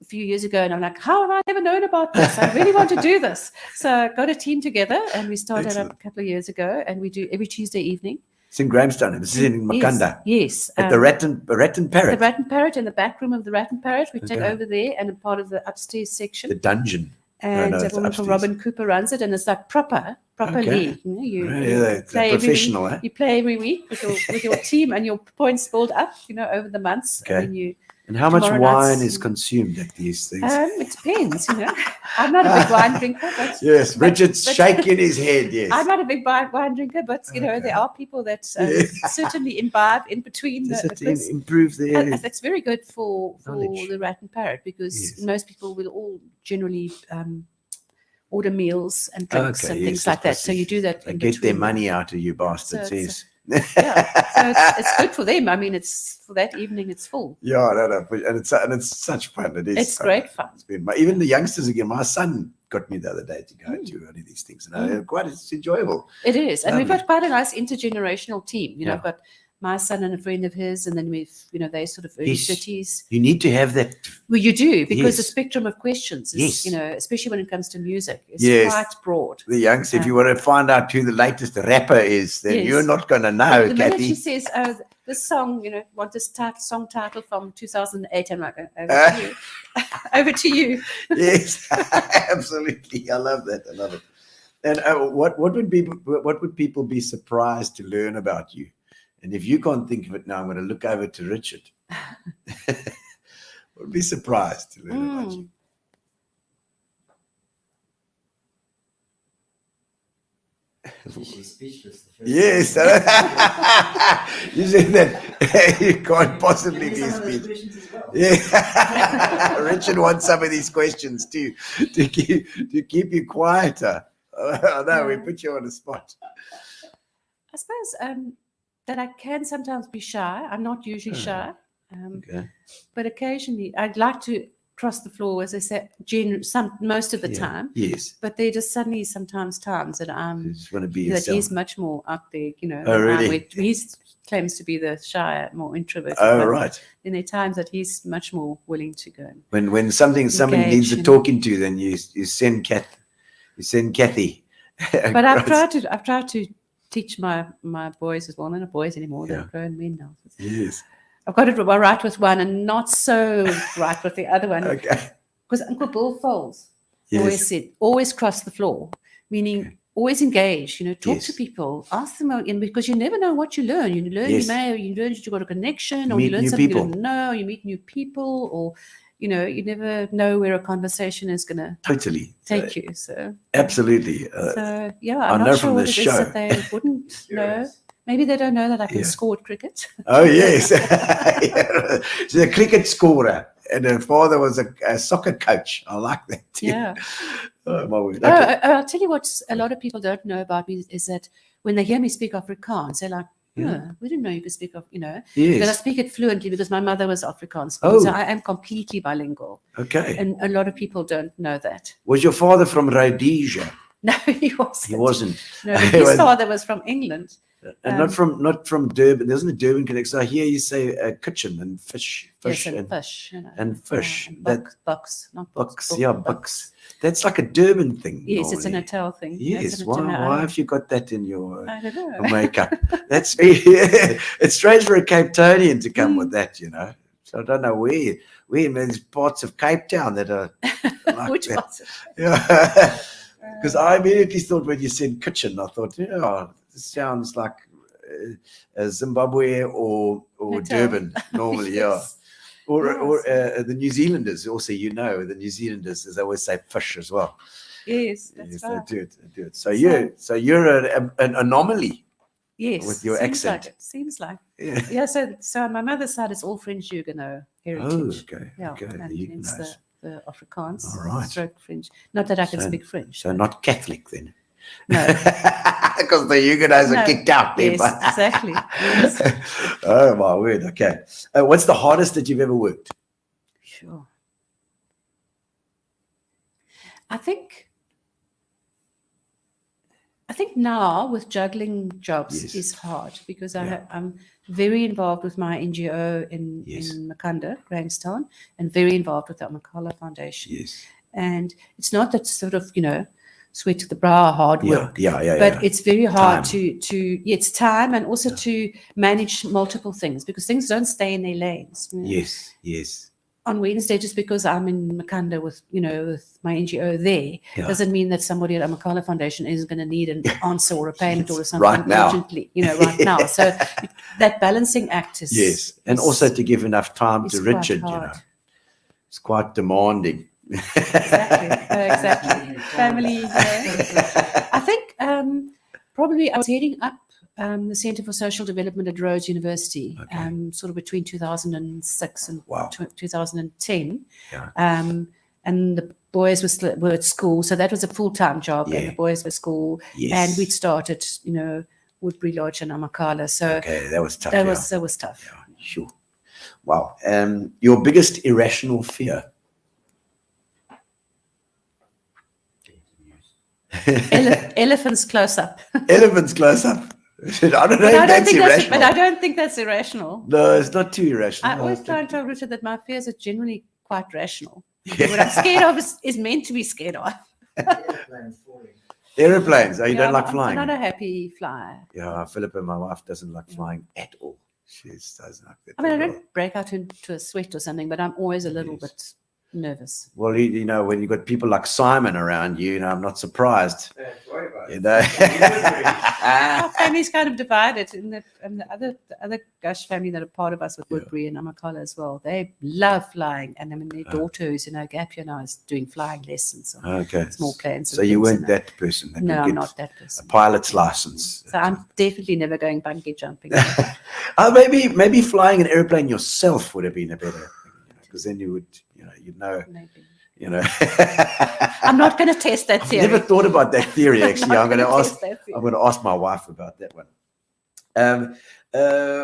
a few years ago, and I'm like, how have I never known about this? I really want to do this. So I got a team together, and we started Excellent. up a couple of years ago, and we do every Tuesday evening. It's in Grahamstown. This is in Makhanda. Yes. At the Rat and Parrot. The Rat and Parrot, in the back room of the Rat and Parrot. We take Okay. over there, and a part of the upstairs section. The dungeon. And no, a it's woman called upstairs. Robin Cooper runs it, and it's like proper Okay. league. You know, you It's play every professional, week. eh? You play every week with your team, and your points build up, over the months. Okay. And then you And how much tomorrow wine night's- is consumed at these things? It depends, I'm not a big wine drinker, but yes, Richard's but- shaking his head, yes. I'm not a big wine drinker, but there are people that certainly imbibe in between Does the it quiz. improve the That's very good for knowledge? the Rat and Parrot, because Yes. most people will all generally order meals and drinks Okay, and yes, things of like that. course, So you do that. They in get their between. money out of you bastards, So yes. Yeah, so it's good for them. I mean, it's for that evening. It's full. Yeah, no, and it's such fun. It is. It's great fun. It's been even the youngsters again. My son got me the other day to go to one of these things, and it's enjoyable. It is, and we've Lovely. got quite a nice intergenerational team. Yeah. I've got my son and a friend of his, and then we've they sort of early Yes. 30s. You need to have that. Well, you do, because the Yes. spectrum of questions is, Yes. especially when it comes to music, is Yes. quite broad. The youngsters, if you want to find out who the latest rapper is, then Yes. you're not going to know, The minute Cathy. she says, "Oh, this song, want this song title from 2008," I'm like, "Over to you." Over to you. Yes, absolutely. I love that. I love it. And what would people be surprised to learn about you? And if you can't think of it now, I'm going to look over to Richard. Would be surprised to learn about you. She's speechless. Yes. You said that you can't possibly be speechless. Yeah. Richard wants some of these questions too, to keep you quieter. No, we put you on the spot. I suppose that I can sometimes be shy. I'm not usually shy, Okay. but occasionally I'd like to cross the floor, as I say, most of the time. Yes. But there just suddenly sometimes times that You just want to be that yourself. he's much more out there, Oh, than really? He claims to be the shy, more introverted. Oh, but right. then there are times that he's much more willing to go. When somebody Engage, needs to talking to, then you send Cathy. But I've tried to teach my boys as well. They're not boys anymore; Yeah. they're grown men now. Yes. I've got it right with one and not so right with the other one. Okay. Because Uncle Bill Foles Yes. always said, always cross the floor, meaning always engage, talk Yes. to people, ask them, because you never know what you learn. You learn, Yes. you learn that you got a connection, or Meet you learn new something people. you don't know, you meet new people, or, you never know where a conversation is going to Totally. take you. So, Absolutely. yeah, I I'm know not from sure what this it is show. that they wouldn't know. Maybe they don't know that I can Yeah. score at cricket. Oh, yes. Yeah. She's a cricket scorer, and her father was a soccer coach. I like that. Too. Yeah. Oh, my word. Oh, Okay. I'll tell you what a lot of people don't know about me is that when they hear me speak Afrikaans, they're like, "Yeah, we didn't know you could speak Because I Yes. speak it fluently because my mother was Afrikaans. Oh. So I am completely bilingual. Okay. And a lot of people don't know that. Was your father from Rhodesia? No, he wasn't. He wasn't. No, He his was- father was from England. And not from Durban. There's a Durban connection. So I hear you say kitchen and fish Yes, and and fish. and fish. And That- bucks, not bucks. bucks. Yeah, bucks. That's like a Durban thing. Yes, it's a normally. Natal thing. Yes. It's Why have you got that in your I don't know. makeup? That's it's strange for a Cape Townian to come Mm. with that, So I don't know where there's parts of Cape Town that are like Which that. parts? Yeah. Because I immediately thought when you said kitchen, I thought, this sounds like Zimbabwe or Natal. Durban normally, Yes. or the New Zealanders also, the New Zealanders, as they always say, fish as well. Yes, that's Yes, right. they do it. So you're an anomaly. Yes, with your seems accent. Like it. Seems like. Yeah. Yeah, so on my mother's side is all French Huguenot heritage. Oh, okay. Yeah, Okay. and The hence Huguenots. the Afrikaans, All right. stroke French. Not that I can So- speak French. So not Catholic then. No. Because the Huguenots are No. kicked out then. Yes, exactly. Yes. Oh my word. Okay. What's the hardest that you've ever worked? Sure. I think I think now with juggling jobs Yes. is hard because Yeah. I'm very involved with my NGO in Makhanda, Grahamstown, and very involved with the Amakhala Foundation. Yes. And it's not that sort of, sweat to the brow, hard work. But it's very hard it's time and also to manage multiple things because things don't stay in their lanes. Yes. On Wednesday, just because I'm in Makhanda with my NGO there, doesn't mean that somebody at Amakhala Foundation is going to need an answer or a payment or something right now. urgently, right now. So that balancing act is and also to give enough time to it's quite Richard, hard. it's quite demanding. Exactly. Family. I think probably I was heading up the Centre for Social Development at Rhodes University, sort of between 2006 and 2010. Yeah. And the boys were at school, so that was a full-time job, and the boys were at school, and we'd started, Woodbury Lodge and Amakhala. So that was tough. That was tough. Yeah, sure. Wow. Your biggest irrational fear? Elephants close up. Elephants close up. I don't know if that's irrational. But I don't think that's irrational. No, it's not too irrational. I always try and tell Richard that my fears are generally quite rational. What I'm scared of is meant to be scared of. Aeroplanes. Oh, you don't like flying? I'm not a happy flyer. Yeah, Philippa, my wife, doesn't like flying at all. She doesn't like that. I mean, I don't break out into a sweat or something, but I'm always a little bit nervous. Well, when you've got people like Simon around you, I'm not surprised. Our family's kind of divided, and the other Gush family that are part of us with Woodbury and Amakhala as well. They love flying, and I mean their daughter who's in her gap year now is doing flying lessons. Small planes. So you weren't that person. No, I'm not that person. A pilot's license. So I'm definitely never going bungee jumping. Maybe flying an airplane yourself would have been a better, because then you would, you'd know. Maybe. I'm not going to test that theory. Never thought about that theory. Actually, I'm going to ask. I'm going to ask my wife about that one.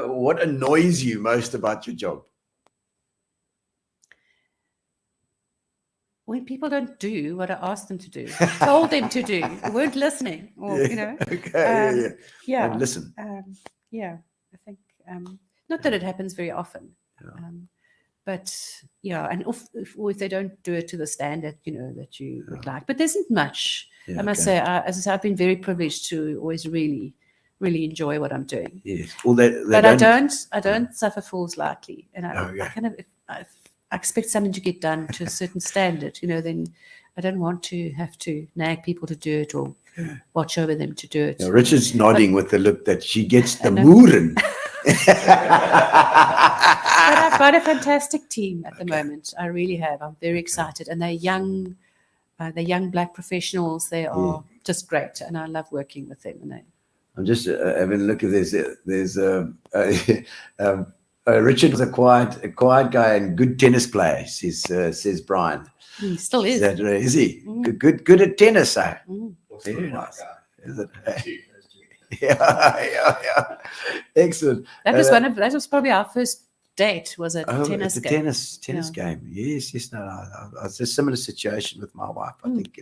What annoys you most about your job? When people don't do what I asked them to do, told them to do, weren't listening, or Okay. And listen. I think not that it happens very often. But and if they don't do it to the standard, that you would like. But there isn't much. I must say, as I say, I've been very privileged to always really, really enjoy what I'm doing. Yes. But I don't suffer fools lightly. And I kind of, if I expect something to get done to a certain standard, then I don't want to have to nag people to do it or watch over them to do it. Richard's nodding with the look that she gets the moorin'. But I've got a fantastic team at the moment. I really have. I'm very excited, and they're young Black professionals. They are just great, and I love working with them. And I'm just having a look at this. There's Richard was a quiet guy and good tennis player. Says Brian. He still is. Is he good at tennis? Very nice. Is it? Yeah. Excellent. That was probably our first date. Was a tennis game. Tennis game. Yes. No. It's a similar situation with my wife. I think.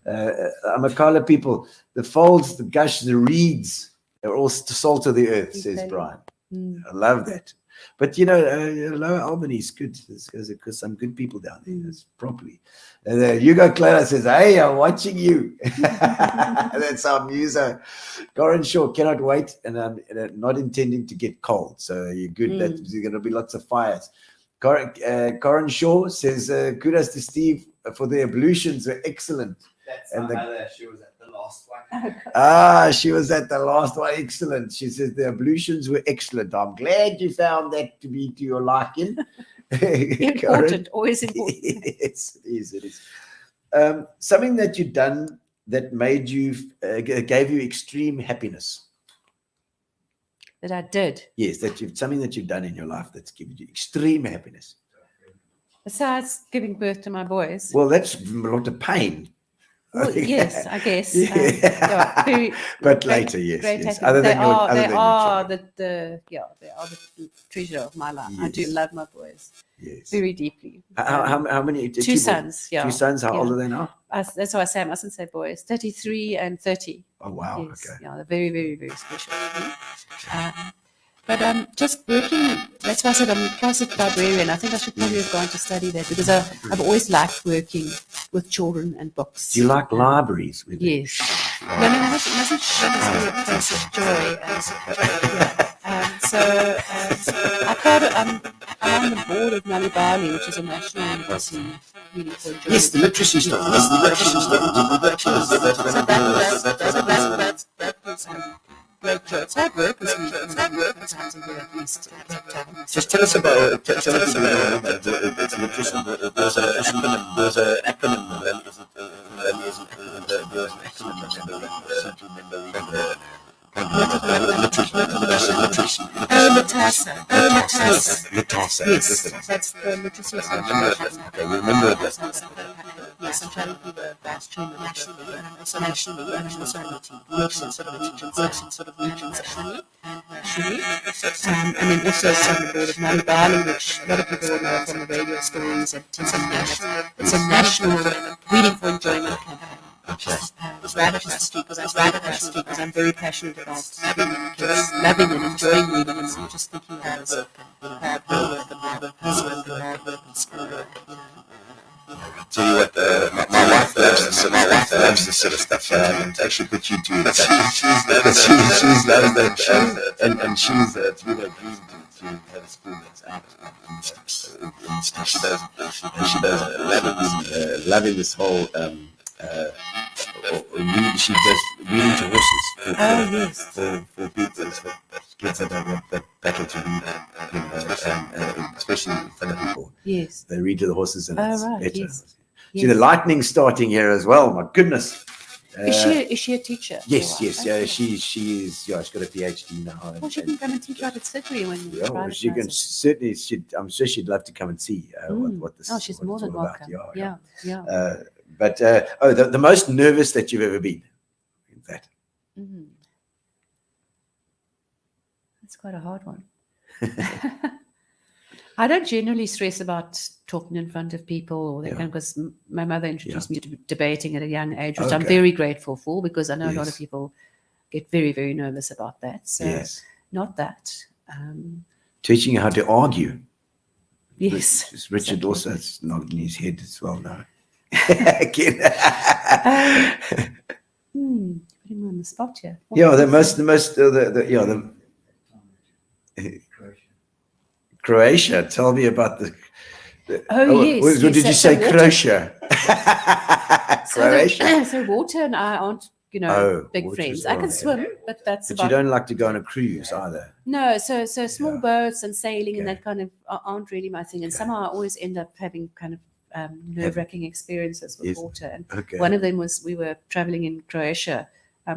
Amakhala people, the folds, the gush, the reeds, they're all salt of the earth. Says Brian. I love that. But Lower Albany is good. There's some good people down there. That's properly. Hugo Clara says, "Hey, I'm watching you." That's our muser. Corin Shaw cannot wait, and I'm not intending to get cold. So you're good. There's going to be lots of fires. Corin Shaw says, "Kudos to Steve for the ablutions. Were excellent." That's she was at the last one. She was at the last one. Excellent. She says the ablutions were excellent. I'm glad you found that to be to your liking. Important, always important. Yes, it is. Something that you've done that made you, gave you extreme happiness. That I did. Yes, something that you've done in your life that's given you extreme happiness. Besides giving birth to my boys. Well, that's a lot of pain. Well, yes, I guess. Yeah. Very, But great- later, yes, great yes. acting. Other they than your, are, other they than are your children. they are the treasure of my life. I do Yes. love my boys Yes. very deeply. How many? Two boys? sons, yeah. Two sons. How yeah. old are they now? That's why I say I mustn't say boys. 33 and 30. Oh wow. Yes, Okay. yeah, they're very, very, very special. But just working, that's why I said I'm a closet librarian. I think I should probably have gone to study that because I've always liked working with children and books. Do you like libraries? With it? Yes. No, it mustn't show us be a place of joy. I'm on the board of Nal'ibali, which is a national university. Really for Yes, the literacy stuff. Yes, the literacy stuff. Great joy. It's hard work this week. Times a year at least. Just tell us about it's literacy. There's an acronym. LITASA. LITASA. Yes, that's the Literacy Centre. Okay, remember that. Yes, I'm trying to be the vice chairman nationally, and also nationally, and also regions, sort of regions nationally and nationally. And then also on the board of Nal'ibali, which a lot of people will know from the radio stories and TV. It's a national reading for enjoyment campaign. It's rather nasty because I'm very passionate about kids loving and enjoying reading and not just thinking about it as homework and hard work and schoolwork. Tell you what, my wife loves this sort of stuff. To actually put you to it. She's loves that, and she's it's been a dream to have a school that's out and stuff. She does loving this whole. She does reading to horses for people, for kids that don't have that battle to read, especially in front of people. Yes. They read to the horses and it's right, better. yes. See, the lightning's starting here as well. My goodness. Is she a teacher? Yes, Or yes. what? Okay. She's she's got a PhD now. Well, she can come and teach out at Sydney when Yeah, well, she can certainly. I'm sure she'd love to come and see what this. Oh, she's what more it's than all about. welcome. Yeah. But the most nervous that you've ever been. That. Mm. That's quite a hard one. I don't generally stress about talking in front of people or that kind of, because my mother introduced me to debating at a young age, which I'm very grateful for because I know a lot of people get very, very nervous about that. So not that. Teaching you how to argue. Yes. Richard exactly. also, it's nodding his head as well now. Again. Putting me on the spot here. Croatia. Tell me about the. Yes. Did you say Croatia? Croatia. So water and I aren't, big friends. I can swim, but that's But about. you don't like to go on a cruise either. No, so small boats and sailing and that kind of aren't really my thing. And somehow I always end up having kind of nerve-wracking experiences with water. And one of them was we were traveling in Croatia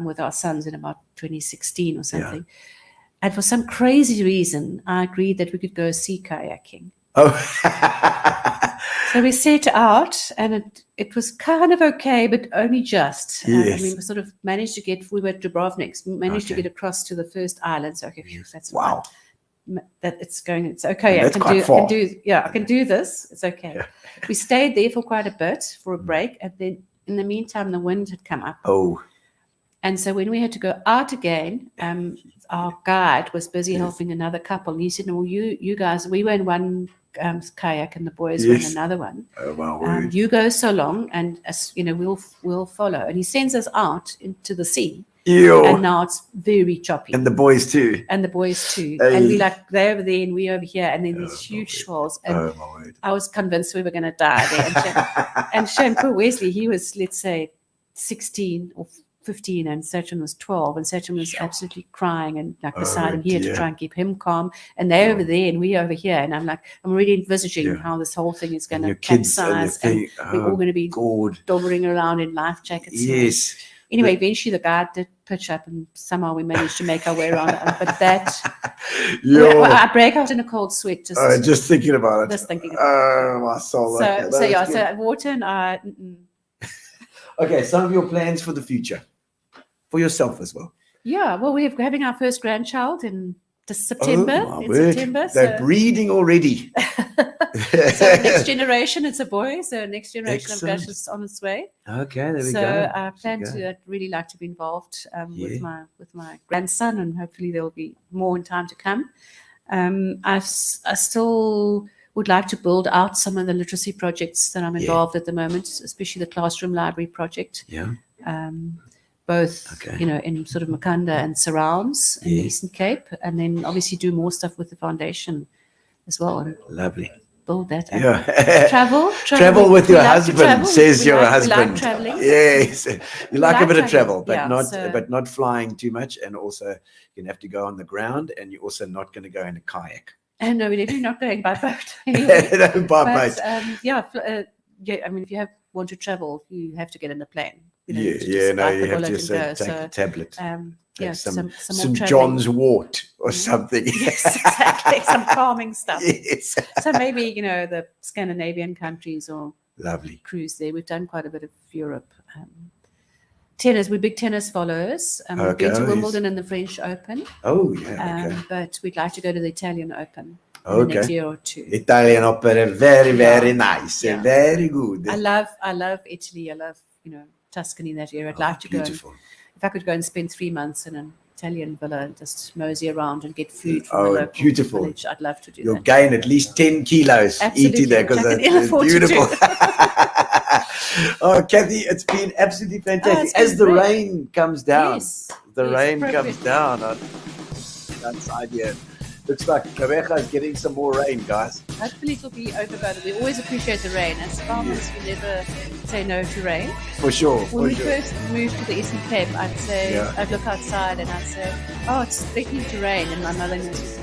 with our sons in about 2016 or something. And for some crazy reason, I agreed that we could go sea kayaking. Oh. So we set out, and it was kind of okay, but only just. Yes. We sort of managed to get. We were at Dubrovnik. Managed to get across to the first island. So that's wow. Fine. That it's going. It's okay. That's quite far. I can do this. It's okay. Yeah. We stayed there for quite a bit for a break, and then in the meantime, the wind had come up. Oh. And so when we had to go out again, our guide was busy helping another couple. And he said, "No, you guys, we were in one kayak and the boys were in another one. Oh, wow. You go so long, and we'll follow." And he sends us out into the sea. Ew. And now it's very choppy. And the boys too. And the boys too. Hey. And they're over there and we over here. And then these huge swells. And I was convinced we were going to die there. And Shane, poor Wesley, he was, let's say, 16 or 15 and Saturn was 12. And Saturn was absolutely crying and beside him here to try and keep him calm. And they're over there and we over here. And I'm really envisaging how this whole thing is going to capsize. And we're all going to be dobbering around in life jackets. Yes. Anyway, eventually the guy did pitch up and somehow we managed to make our way around it. But that, I break out in a cold sweat. Just thinking about it. Just thinking about it. Oh, my soul. So water and I, Okay, some of your plans for the future, for yourself as well. Yeah, well, we're having our first grandchild in September. Oh, my in word. September. They're breeding already. So next generation, it's a boy. So next generation Excellent. of Gush is on its way. Okay, there we So go. I plan There we to. I'd really like to be involved Yeah. with my grandson, and hopefully there will be more in time to come. I still would like to build out some of the literacy projects that I'm involved at the moment, especially the classroom library project. Yeah. Both, Okay. in sort of Makhanda and surrounds in the Eastern Cape, and then obviously do more stuff with the foundation as well, and Lovely. build that. And Yeah. travel with we your like to husband, travel. says We your like- we husband. like traveling. Yes. You like a like bit of traveling, travel, but yeah, not not flying too much. And also you're gonna have to go on the ground, and you're also not gonna go in a kayak. And no, we're definitely not going by boat. Anyway. No, by But boat. I mean, if you want to travel, you have to get in a plane. You know, Yeah, to yeah, just no, bite you the have bullet to and say, go. take a tablet. Yeah, some more St. traveling. John's wort or something. Yes, exactly. Some calming stuff. Yes. So maybe, the Scandinavian countries or Lovely. cruise there. We've done quite a bit of Europe. Tennis, we're big tennis followers. We've been Okay, to yes. Wimbledon and the French Open, Oh, yeah. Okay. but we'd like to go to the Italian Open in the next Okay. year or two. Italian opera, very, very nice. Yeah. Very good. I love Italy. I love, Tuscany, that area. I'd like to go. Beautiful. If I could go and spend 3 months in an Italian villa and just mosey around and get food from Oh, the local beautiful. village, I'd love to do You'll that. gain at least 10 kilos Absolutely, eating there which I because can ill it's afford to beautiful. do. Oh, Cathy, it's been absolutely fantastic. it's been As the great. rain comes down, Yes, the yes, rain comes appropriate. down on outside here. Looks like Kabeja is getting some more rain, guys. Hopefully it'll be over by the. We always appreciate the rain. As farmers, we never say no to rain. For sure. When For we sure. first moved to the Eastern Cape, I'd say, Yeah. I'd look outside and I'd say, oh, it's threatening to rain. And my mother says,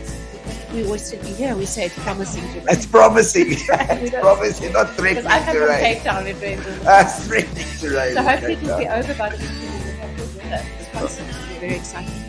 we always said, yeah, we say it's promising to rain. It's promising. We It's don't- promising, not threatening Because I come to from rain. Cape Town, it rains all the time. That's threatening to rain. So in hopefully Cape it'll be Town. over by the weekend and we'll have good weather. This concert will be very exciting.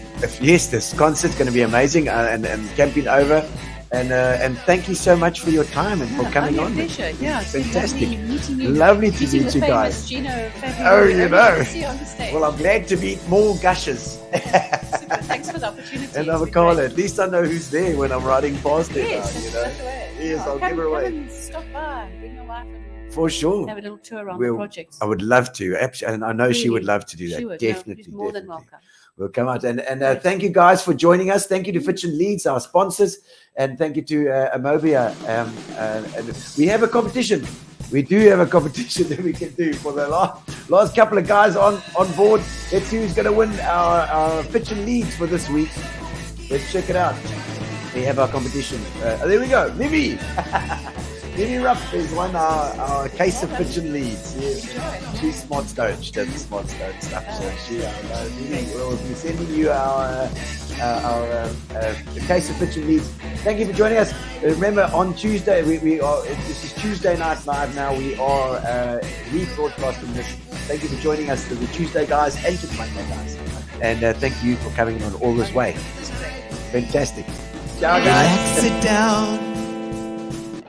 Yes, this concert's going to be amazing, and camping over. And thank you so much for your time and for coming my on. pleasure. Yeah, it's been Fantastic. lovely meeting you. Lovely to Meeting meet the you famous guys. Gino, Fabbri, Oh, we you only know. get to see you on the stage. Well, I'm glad to meet more gushes. Super. Thanks for the opportunity. And It's been Amakhala, great. at least I know who's there when I'm riding past it. Yes, now, that's the way. Yes, I'll come, give her come away. and stop by and bring your wife and For sure. have a little tour around We'll- the project. I would love to. And I know she would Really? love to do that. She would. Definitely. No, she's more than definitely. welcome. We'll come out and thank you guys for joining us. Thank you to Fitch and Leeds, our sponsors, and thank you to Amobia. And we have a competition. We do have a competition that we can do for the last couple of guys on board. Let's see who's going to win our Fitch and Leeds for this week. Let's check it out. We have our competition. There we go. Libby. Libby Ruff is won our case of Fitch and Leeds. Yes. She's smart stone. She does the smart stone stuff. So she will be sending you our the case of Fitch and Leeds. Thank you for joining us. Remember, on Tuesday, we are. This is Tuesday night live now. We are rebroadcasting this. Thank you for joining us to the Tuesday guys and to the Monday guys. And thank you for coming on all this way. Fantastic. Ciao, guys. Relax, sit down.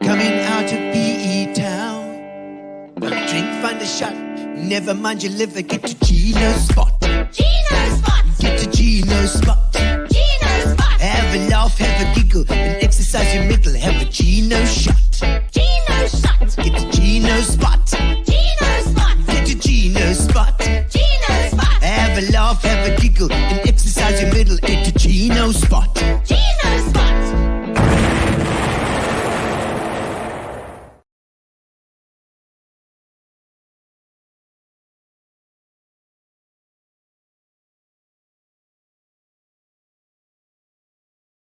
Coming out of PE town. Drink, find a shot. Never mind your liver. Get to Gino's spot. Gino spot! Get to Gino's spot. Gino spot! Have a laugh, have a giggle, and exercise your middle. Have a Gino shot.